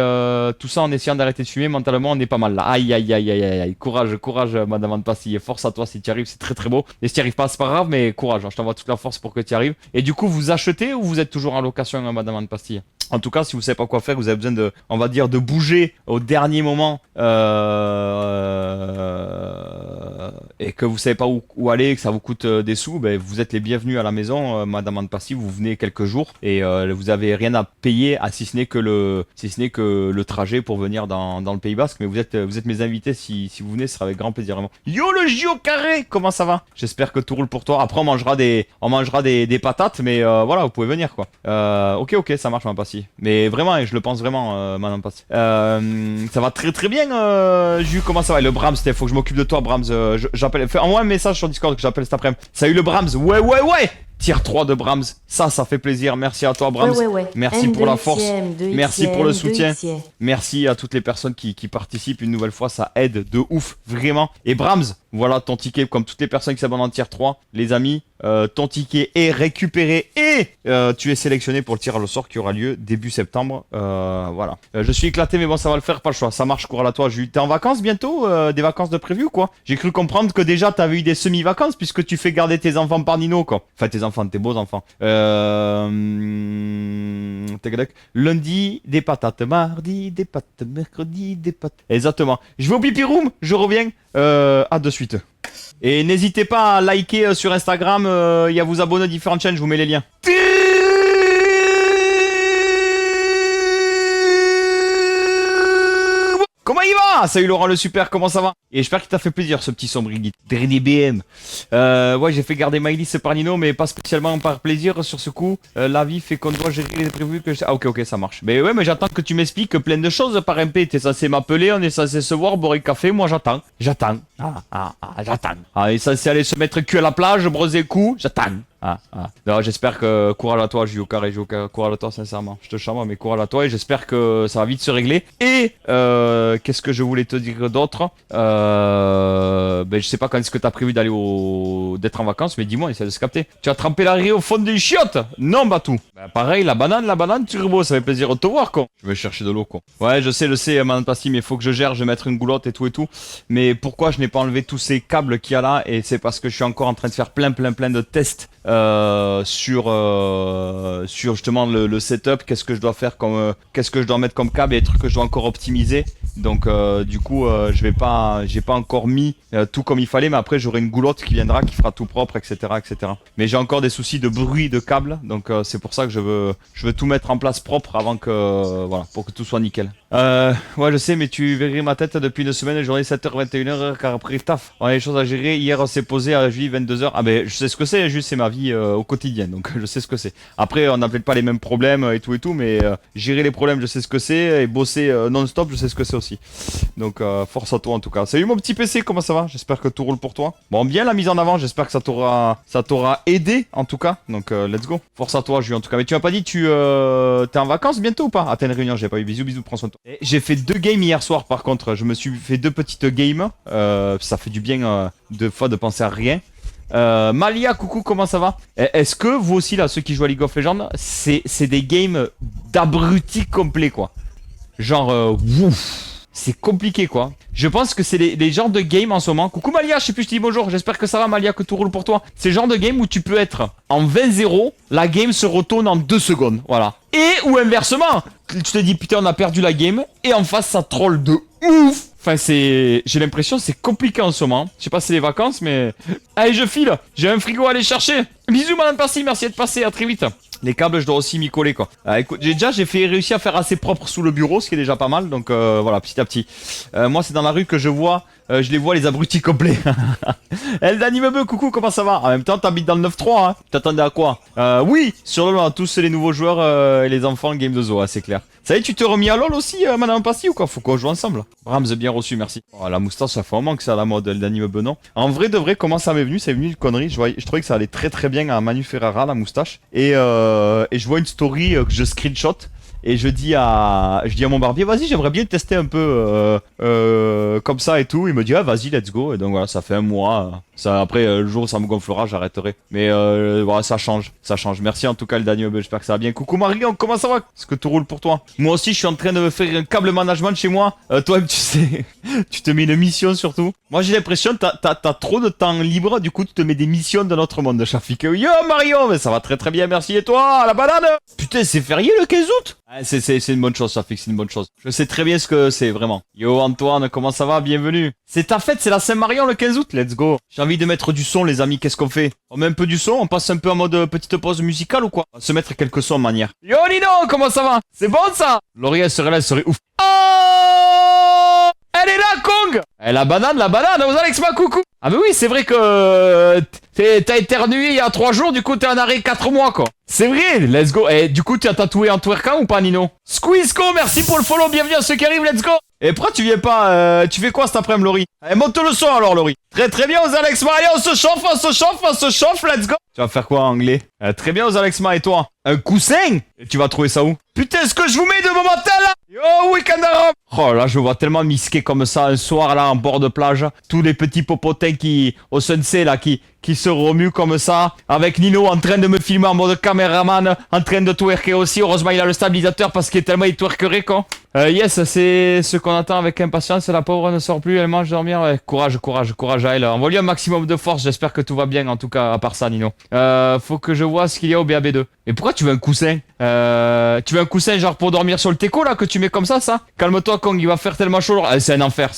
S1: tout ça en essayant d'arrêter de fumer, mentalement on est pas mal là. Aïe. Courage, Madame Anne Pastille. Force à toi si tu y arrives, c'est très bon. Et si tu y arrives pas, c'est pas grave, mais courage, je t'envoie toute la force pour que tu y arrives. Et du coup, vous achetez ou vous êtes toujours en location, Madame Anne Pastille? En tout cas, si vous savez pas quoi faire, vous avez besoin de bouger au dernier moment, et que vous savez pas où aller, que ça vous coûte des sous, vous êtes les bienvenus à la maison, Madame Anne Pastille. Vous venez quelques jours et vous avez rien à payer, si ce n'est que le trajet pour venir dans le Pays Basque. Mais vous êtes mes invités si vous venez, ce sera avec grand plaisir vraiment. Yo le Gio carré, comment ça va? J'espère que tout roule pour toi. Après on mangera des patates, mais voilà, vous pouvez venir quoi. Ok, ça marche, Madame Pastille. Mais vraiment, et je le pense vraiment, Madame Pastille. Ça va très bien, Jus, comment ça va? Et le Brahms, faut que je m'occupe de toi, Brahms. J'appelle, envoie un message sur Discord que j'appelle cet après-midi. Salut le Brahms, ouais. Tier 3 de Brahms. Ça fait plaisir. Merci à toi, Brahms.
S2: Ouais.
S1: Merci pour la force. Merci pour le soutien.
S2: Deux
S1: Merci à toutes les personnes qui participent. Une nouvelle fois, ça aide de ouf, vraiment. Et Brahms, voilà ton ticket, comme toutes les personnes qui s'abonnent en tier 3. Les amis, ton ticket est récupéré et tu es sélectionné pour le tirage au sort qui aura lieu début septembre. Voilà. Je suis éclaté, mais bon, ça va le faire, pas le choix. Ça marche, cours à toi. T'es en vacances bientôt? Des vacances de prévu ou quoi? J'ai cru comprendre que déjà t'avais eu des semi-vacances puisque tu fais garder tes enfants par Nino, quoi. Enfin, tes enfants, tes beaux enfants. Lundi, des patates. Mardi, des pâtes. Mercredi, des pâtes. Exactement. Je vais au pipi room, je reviens. À de suite. Et n'hésitez pas à liker sur Instagram et à vous abonner à différentes chaînes, je vous mets les liens. Comment il va? Salut Laurent le super, comment ça va? Et j'espère qu'il t'a fait plaisir ce petit sombriguit. Dernier BM. Ouais, j'ai fait garder Maïlis par Nino, mais pas spécialement par plaisir sur ce coup. La vie fait qu'on doit gérer les prévus que je... Ah ok, ça marche. Mais ouais, mais j'attends que tu m'expliques plein de choses par MP. T'es censé m'appeler, on est censé se voir, boire un café, moi j'attends. J'attends. J'attends. Ah, il est censé aller se mettre cul à la plage, brosser le cou, j'attends. Non, j'espère que courage à toi, Juyoka et Juyoka, courage à toi sincèrement. Je te chambre, mais courage à toi et j'espère que ça va vite se régler. Et qu'est-ce que je voulais te dire d'autre? Je sais pas quand est-ce que t'as prévu d'aller d'être en vacances, mais dis-moi, essaie de se capter. Tu as trempé la riz au fond des chiottes? Non, Batou. Pareil, la banane, turbo, ça fait plaisir de te voir, quoi. Je vais chercher de l'eau, quoi. Ouais, je sais, Madame Pasti, mais il faut que je gère, je vais mettre une goulotte et tout. Mais pourquoi je n'ai pas enlevé tous ces câbles qu'il y a là? Et c'est parce que je suis encore en train de faire plein de tests sur justement le setup, qu'est-ce que je dois faire comme qu'est-ce que je dois mettre comme câble et des trucs que je dois encore optimiser. Donc du coup j'ai pas encore mis tout comme il fallait, mais après j'aurai une goulotte qui viendra, qui fera tout propre, etc. Mais j'ai encore des soucis de bruit de câble, donc c'est pour ça que je veux tout mettre en place propre avant que voilà, pour que tout soit nickel. Ouais je sais, mais tu verrais ma tête depuis une semaine, journée 7h 21h, car après taf, on a des choses à gérer. Hier on s'est posé à Julie 22h. Ah ben je sais ce que c'est, juste c'est ma vie au quotidien, donc je sais ce que c'est. Après on n'a peut-être pas les mêmes problèmes et tout, mais gérer les problèmes je sais ce que c'est, et bosser non-stop je sais ce que c'est aussi. Donc force à toi en tout cas. Salut mon petit PC, comment ça va? J'espère que tout roule pour toi. Bon, bien la mise en avant, j'espère que ça t'aura aidé en tout cas. Donc let's go. Force à toi Jules en tout cas. Mais tu m'as pas dit t'es en vacances bientôt ou pas? Ah t'as une réunion, j'ai pas eu. Bisous, prends soin de toi. J'ai fait 2 games hier soir par contre, je me suis fait 2 petites games. Ça fait du bien deux fois de penser à rien. Malia, coucou, comment ça va? Est-ce que vous aussi là, ceux qui jouent à League of Legends, c'est des games d'abrutis complets quoi? Genre ouf. C'est compliqué quoi. Je pense que c'est les genres de games en ce moment. Coucou Malia, je sais plus, je te dis bonjour. J'espère que ça va Malia, que tout roule pour toi. C'est le genre de game où tu peux être en 20-0, la game se retourne en 2 secondes. Voilà. Et ou inversement, tu te dis putain on a perdu la game et en face ça troll de ouf. Enfin j'ai l'impression c'est compliqué en ce moment. Je sais pas si c'est les vacances mais... Allez je file, j'ai un frigo à aller chercher. Bisous Madame Percy, merci d'être passé, à très vite. Les câbles je dois aussi m'y coller quoi. Écoute, j'ai réussi à faire assez propre sous le bureau, ce qui est déjà pas mal. Donc voilà, petit à petit. Moi c'est dans la rue que je vois, je les vois les abrutis complets. Eldani Mebe, coucou, comment ça va? En même temps t'habites dans le 9-3 hein. T'attendais à quoi? Oui, sur LoL, tous les nouveaux joueurs et les enfants game de zoo, c'est clair. Ça y est, tu t'es remis à LoL aussi, Madame Passy ou quoi? Faut qu'on joue ensemble. Brahms, bien reçu, merci. Oh, la moustache, ça fait un moment que c'est à la mode, Eldani Mebe, non? En vrai de vrai, comment ça m'est venu? C'est venu de connerie. Je trouvais que ça allait très bien à Manu Ferrara, la moustache. Et je vois une story que je screenshot. Et je dis à mon barbier, vas-y, j'aimerais bien tester un peu comme ça et tout. Il me dit, ah, vas-y, let's go. Et donc voilà, ça fait un mois. Ça, après, le jour où ça me gonflera, j'arrêterai. Mais voilà, ça change. Merci en tout cas, le Daniel. J'espère que ça va bien. Coucou Marion, comment ça va? Est-ce que tout roule pour toi? Moi aussi, je suis en train de faire un câble management chez moi. Toi, tu sais, tu te mets une mission surtout. Moi, j'ai l'impression que t'as trop de temps libre. Du coup, tu te mets des missions dans notre monde, Shafik. Yo Marion, mais ça va très bien, merci. Et toi, la banane? Putain, c'est férié le 15 août? C'est une bonne chose, Shafik, c'est une bonne chose. Je sais très bien ce que c'est, vraiment. Yo Antoine, comment ça va? Bienvenue. C'est ta fête, c'est la Saint-Marion le 15 août, let's go. J'ai envie de mettre du son, les amis, qu'est-ce qu'on fait? On met un peu du son, on passe un peu en mode petite pause musicale ou quoi? On va se mettre quelques sons en manière. Yo Nino, comment ça va? C'est bon ça? Laurie, elle serait ouf. Oh, elle est là, Kong. La banane, vous Alex ma coucou. Ah mais oui, c'est vrai que t'as éternué il y a 3 jours, du coup t'es en arrêt 4 mois quoi. C'est vrai, let's go. Et du coup tu as tatoué en twerkant ou pas Nino? Squeezeko, merci pour le follow, bienvenue à ceux qui arrivent, let's go. Et pourquoi tu viens pas, tu fais quoi cet après-midi Laurie? Allez, monte le son alors Laurie. Très très bien aux Alex Maria, on se chauffe, on se chauffe, on se chauffe, let's go. Tu vas faire quoi en anglais? Très bien aux Alex Maria et toi? Un coussin? Et tu vas trouver ça où? Putain, ce que je vous mets de mon matin là! Yo, week-end arabe! Oh là, je vois tellement misquer comme ça un soir là en bord de plage. Tous les petits popotins qui, au sunset là, qui se remuent comme ça. Avec Nino en train de me filmer en mode caméraman, en train de twerker aussi. Heureusement, il a le stabilisateur parce qu'il est tellement il twerkerait quoi. Yes, c'est ce qu'on attend avec impatience. La pauvre ne sort plus, elle mange dormir. Ouais, courage, courage, courage à elle. Envoie-lui un maximum de force. J'espère que tout va bien en tout cas, à part ça, Nino. Faut que je vois ce qu'il y a au BAB2. Mais pourquoi tu veux un coussin? Tu veux un coussin genre pour dormir sur le teco là que tu mets comme ça? Calme-toi Kong, il va faire tellement chaud. C'est un enfer,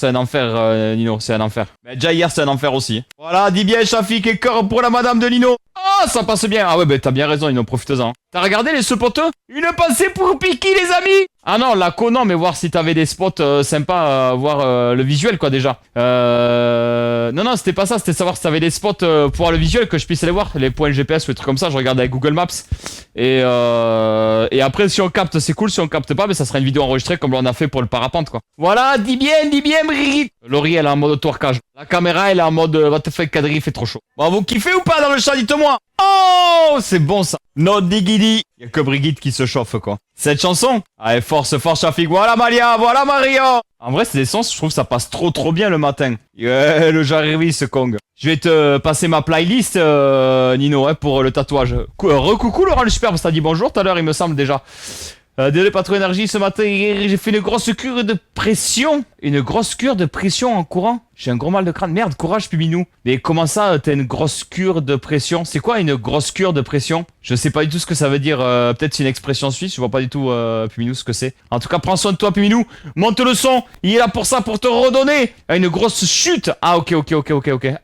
S1: Nino, c'est un enfer. Mais déjà hier c'est un enfer aussi. Voilà, dis bien Shafik et cœur pour la madame de Nino. Ah, ça passe bien. Ah ouais, bah t'as bien raison, Nino, profite-en. T'as regardé les spoteux? Une pensée pour Piki les amis. Ah non, la non, mais voir si t'avais des spots sympas, voir le visuel quoi déjà. Non, c'était pas ça, c'était savoir si t'avais des spots pour voir le visuel, que je puisse aller voir, les points GPS ou des trucs comme ça. Je regarde avec Google Maps. Et après, si on capte, c'est cool. Si on capte pas, mais ça sera une vidéo enregistrée comme on a fait pour le parapente quoi. Voilà, dis bien, Brigitte. Laurie, elle est en mode twerkage. La caméra, elle est en mode what the fuck, Kadri, il fait trop chaud. Bon, vous kiffez ou pas dans le chat, dites-moi. Oh, c'est bon ça. No diggity. Y'a que Brigitte qui se chauffe quoi. Cette chanson? Allez, force, Shafik. Voilà Malia, voilà Mario. En vrai, c'est des sens, je trouve que ça passe trop bien le matin. Yeah, le Jarvis, ce Kong. Je vais te passer ma playlist, Nino, pour le tatouage. Recoucou Laurent le Superbe, t'as dit bonjour tout à l'heure, il me semble déjà. Désolé, pas trop énergie ce matin. J'ai fait une grosse cure de pression. Une grosse cure de pression en courant. J'ai un gros mal de crâne. Merde, courage, Puminou. Mais comment ça, t'as une grosse cure de pression? C'est quoi une grosse cure de pression? Je sais pas du tout ce que ça veut dire. Peut-être c'est une expression suisse. Je vois pas du tout, Puminou, ce que c'est. En tout cas, prends soin de toi, Puminou. Monte le son. Il est là pour ça, pour te redonner. Une grosse chute. Ah, ok.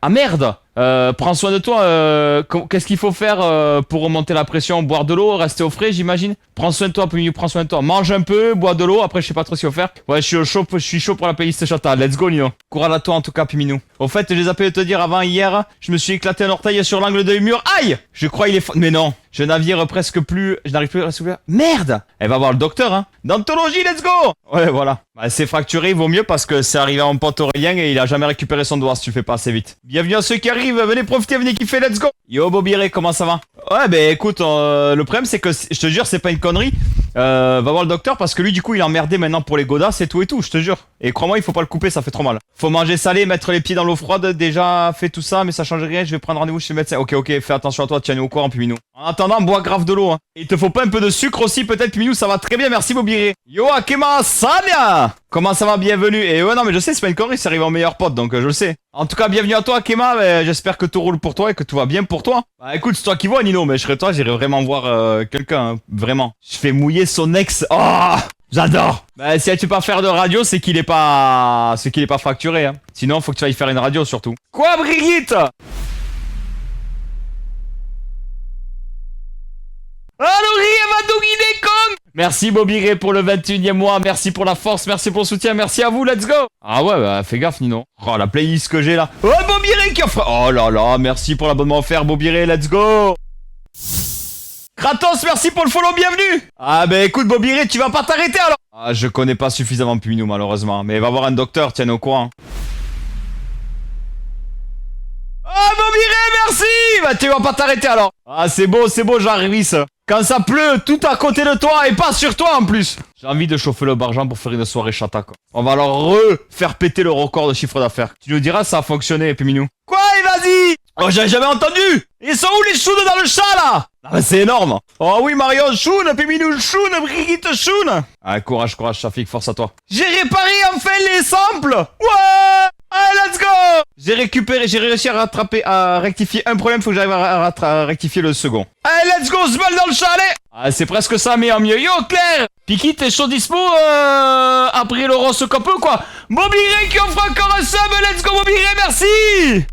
S1: Ah, merde. Prends soin de toi. Qu'est-ce qu'il faut faire pour remonter la pression? Boire de l'eau, rester au frais, j'imagine. Prends soin de toi, Puminou, prends soin de toi. Mange un peu, bois de l'eau. Après, je sais pas trop ce qu'il faut faire. Ouais, je suis chaud pour la playlist chata. Let's go, Nino. Courage à toi, en tout cas, Puminou. Au fait, je les appelé de te dire avant hier, je me suis éclaté un orteil sur l'angle de mur. Aïe! Je crois il est mais non. Je navire presque plus. Je n'arrive plus à souffler. Merde! Elle va voir le docteur, hein. Dentologie, let's go! Ouais, voilà. Bah, c'est fracturé, il vaut mieux parce que c'est arrivé à mon pote Aurélien et il a jamais récupéré son doigt si tu fais pas assez vite. Bienvenue à ceux qui arrivent, venez profiter, venez kiffer, let's go! Yo, Bobiré, comment ça va? Ouais, bah écoute, le problème c'est que, je te jure, c'est pas une connerie. Va voir le docteur parce que lui, du coup, il est emmerdé maintenant pour les godasses et tout, je te jure. Et crois-moi, il faut pas le couper, ça fait trop mal. Faut manger salé, mettre les pieds dans l'eau froide, déjà fait tout ça, mais ça change rien, je vais prendre rendez-vous chez le médecin. Ok, fais attention à toi, tiens-nous au courant, Puminou. En attendant, bois grave de l'eau, hein. Et il te faut pas un peu de sucre aussi, peut-être, Puminou, ça va très bien, merci Bobiré. Yo, Akema Sanya! Comment ça va, bienvenue. Et ouais, non, mais je sais, c'est pas une connerie, c'est arrivé en meilleur pote, donc je le sais. En tout cas, bienvenue à toi, Akema, j'espère que tout roule pour toi et que tout va bien pour toi. Bah écoute, c'est toi qui vois, Nino, mais je serais toi, j'irais vraiment voir quelqu'un, hein, vraiment. Je fais mouiller son ex. Oh! J'adore. Bah si elle peut pas faire de radio, c'est qu'il est pas fracturé, hein. Sinon, faut que tu ailles faire une radio surtout. Quoi, Brigitte? Allô, elle va doguiner Kong. Merci Bobiré pour le 21e mois, merci pour la force, merci pour le soutien, merci à vous, let's go. Ah ouais, bah fais gaffe Nino. Oh, la playlist que j'ai là. Oh, Bobiré qui offre. Oh là là, merci pour l'abonnement offert Bobiré, let's go. Kratos, merci pour le follow, bienvenue. Ah bah écoute Bobiré, tu vas pas t'arrêter alors. Ah, je connais pas suffisamment Puminou malheureusement, mais va voir un docteur, tiens au courant. Ah Bobiré, merci. Bah tu vas pas t'arrêter alors. Ah c'est beau, Jarvis. Quand ça pleut, tout à côté de toi et pas sur toi en plus. J'ai envie de chauffer le bargeant pour faire une soirée chata quoi. On va alors faire péter le record de chiffre d'affaires. Tu nous diras ça a fonctionné, Puminou. Quoi, et vas-y. Oh, j'avais jamais entendu. Ils sont où les chounes dans le chat là? Ah mais c'est énorme. Oh oui, Marion choune, Puminou choune, Brigitte choune. Ah courage, Shafik, force à toi. J'ai réparé enfin les samples. Ouais. Allez, let's go. J'ai réussi à rectifier un problème, faut que j'arrive à rectifier le second. Allez, let's go, Zbal dans le chat, allez. Ah, c'est presque ça, mais en mieux. Yo, Claire. Piki, t'es chaud dispo après l'horoscope ou quoi? Bobiré qui offre encore un sub, let's go Bobiré, merci.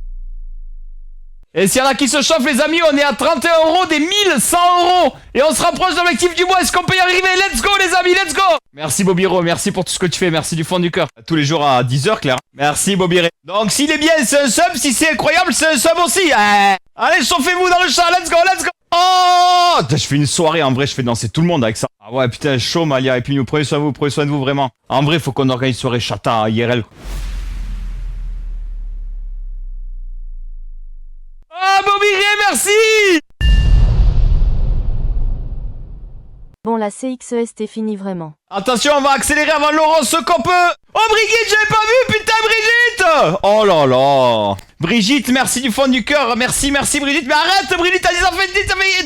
S1: Et s'il y en a qui se chauffent les amis, on est à 31 € des 1100 €. Et on se rapproche de l'objectif du mois, est-ce qu'on peut y arriver? Let's go les amis, let's go. Merci Bobiro, merci pour tout ce que tu fais, merci du fond du cœur. Tous les jours à 10 h Claire. Merci Bobiré. Donc s'il est bien, c'est un sub, si c'est incroyable, c'est un sub aussi. Allez, chauffez-vous dans le chat, let's go, let's go. Oh, je fais une soirée, en vrai, je fais danser tout le monde avec ça. Ah ouais, putain, chaud Malia, et puis nous prenez soin de vous vraiment. En vrai, faut qu'on organise une soirée chata à IRL. Bobiré, merci.
S2: Bon, la CXEST fini vraiment.
S1: Attention, on va accélérer avant l'horoscope. Oh Brigitte, j'avais pas vu, putain Brigitte. Oh là là. Brigitte, merci du fond du cœur. Merci Brigitte. Mais arrête Brigitte, t'as dit ça fait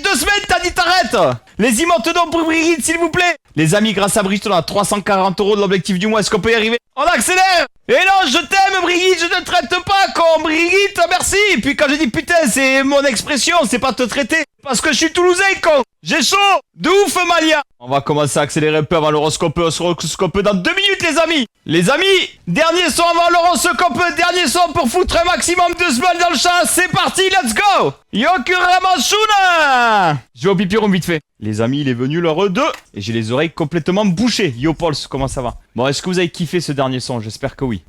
S1: 2 semaines, t'as dit t'arrêtes. Les emotes donc pour Brigitte, s'il vous plaît. Les amis, grâce à Brigitte, on a 340 € de l'objectif du mois. Est-ce qu'on peut y arriver? On accélère. Et non, je t'aime Brigitte, je te traite pas con. Brigitte, merci. Et puis quand je dis putain, c'est mon expression, c'est pas te traiter. Parce que je suis toulousain, con. J'ai chaud. De ouf, Malia. On va commencer à accélérer un peu avant l'horoscope. L'horoscope dans 2 minutes, les amis. Les amis, dernier son avant l'horoscope. Dernier son pour foutre un maximum de smalls dans le chat. C'est parti, let's go. Yokuramashuna. Je vais au pipi room vite fait. Les amis, il est venu l'heure 2. Et j'ai les oreilles complètement bouchées. Yo, Pauls, comment ça va? Bon, est-ce que vous avez kiffé ce dernier son? J'espère que oui.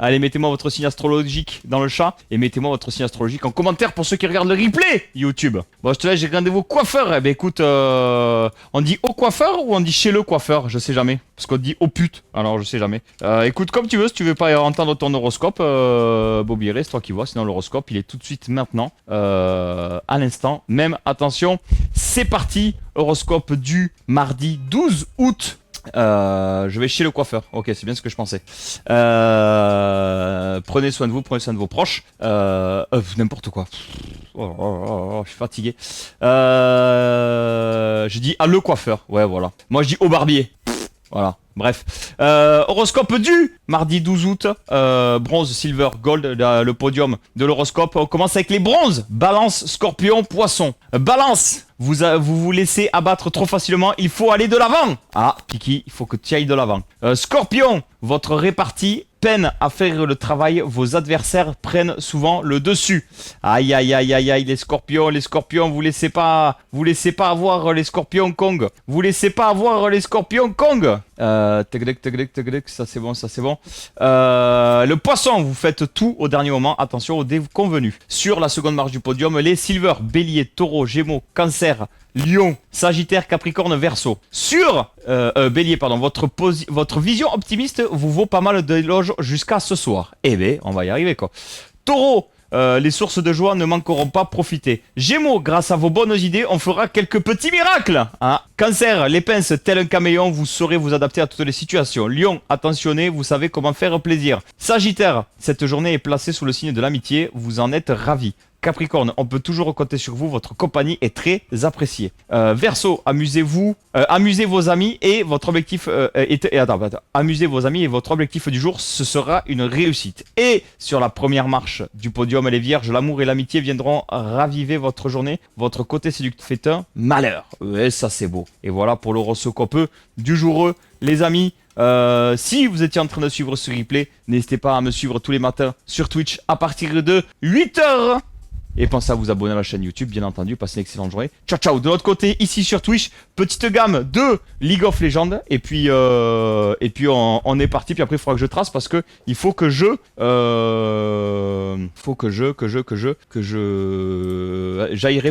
S1: Allez, mettez-moi votre signe astrologique dans le chat et mettez-moi votre signe astrologique en commentaire pour ceux qui regardent le replay YouTube. Bon, je te laisse, j'ai rendez-vous coiffeur. Eh ben écoute, on dit au coiffeur ou on dit chez le coiffeur? Je sais jamais. Parce qu'on dit au pute. Alors, je sais jamais. Écoute, comme tu veux, si tu veux pas entendre ton horoscope, Bobiré, c'est toi qui vois. Sinon, l'horoscope, il est tout de suite maintenant, à l'instant. Même, attention, c'est parti. Horoscope du mardi 12 août. Je vais chez le coiffeur. Ok, c'est bien ce que je pensais. Prenez soin de vous, prenez soin de vos proches. N'importe quoi. Je suis fatigué. Je dis à le coiffeur. Ouais, voilà. Moi, je dis au barbier. Voilà. Bref. Horoscope du mardi 12 août. Bronze, silver, gold, le podium de l'horoscope. On commence avec les bronzes. Balance, scorpion, poisson. Balance. Vous vous laissez abattre trop facilement, il faut aller de l'avant. Ah, Kiki, il faut que tu ailles de l'avant. Scorpion, votre répartie peine à faire le travail, vos adversaires prennent souvent le dessus. Aïe, aïe, aïe, aïe, aïe, les scorpions, vous laissez pas avoir les scorpions Kong. Vous laissez pas avoir les scorpions Kong. Ça c'est bon, ça c'est bon. Le poisson, vous faites tout au dernier moment, attention au déconvenu. Sur la seconde marche du podium, les silver, bélier, taureau, gémeaux, cancer, lion, sagittaire, capricorne, verseau. Sur bélier, pardon, votre vision optimiste vous vaut pas mal d'éloges jusqu'à ce soir. Eh ben, on va y arriver quoi. Taureau, les sources de joie ne manqueront pas, profiter. Gémeaux, grâce à vos bonnes idées, on fera quelques petits miracles. Hein. Cancer, les pinces, tel un caméléon, vous saurez vous adapter à toutes les situations. Lion, attentionnez, vous savez comment faire plaisir. Sagittaire, cette journée est placée sous le signe de l'amitié, vous en êtes ravis. Capricorne, on peut toujours compter sur vous, votre compagnie est très appréciée. Verseau, amusez-vous, amusez vos amis et votre objectif amusez vos amis et votre objectif du jour, ce sera une réussite. Et sur la première marche du podium, les vierges, l'amour et l'amitié viendront raviver votre journée. Votre côté séducteur fait un malheur. Et ça c'est beau. Et voilà pour l'horoscope du jour, les amis. Si vous étiez en train de suivre ce replay, n'hésitez pas à me suivre tous les matins sur Twitch à partir de 8h. Et pensez à vous abonner à la chaîne YouTube, bien entendu. Passez une excellente journée. Ciao, ciao. De l'autre côté, ici sur Twitch, petite gamme de League of Legends. Et puis on est parti. Puis après, il faudra que je trace parce que il faut que j'aillerai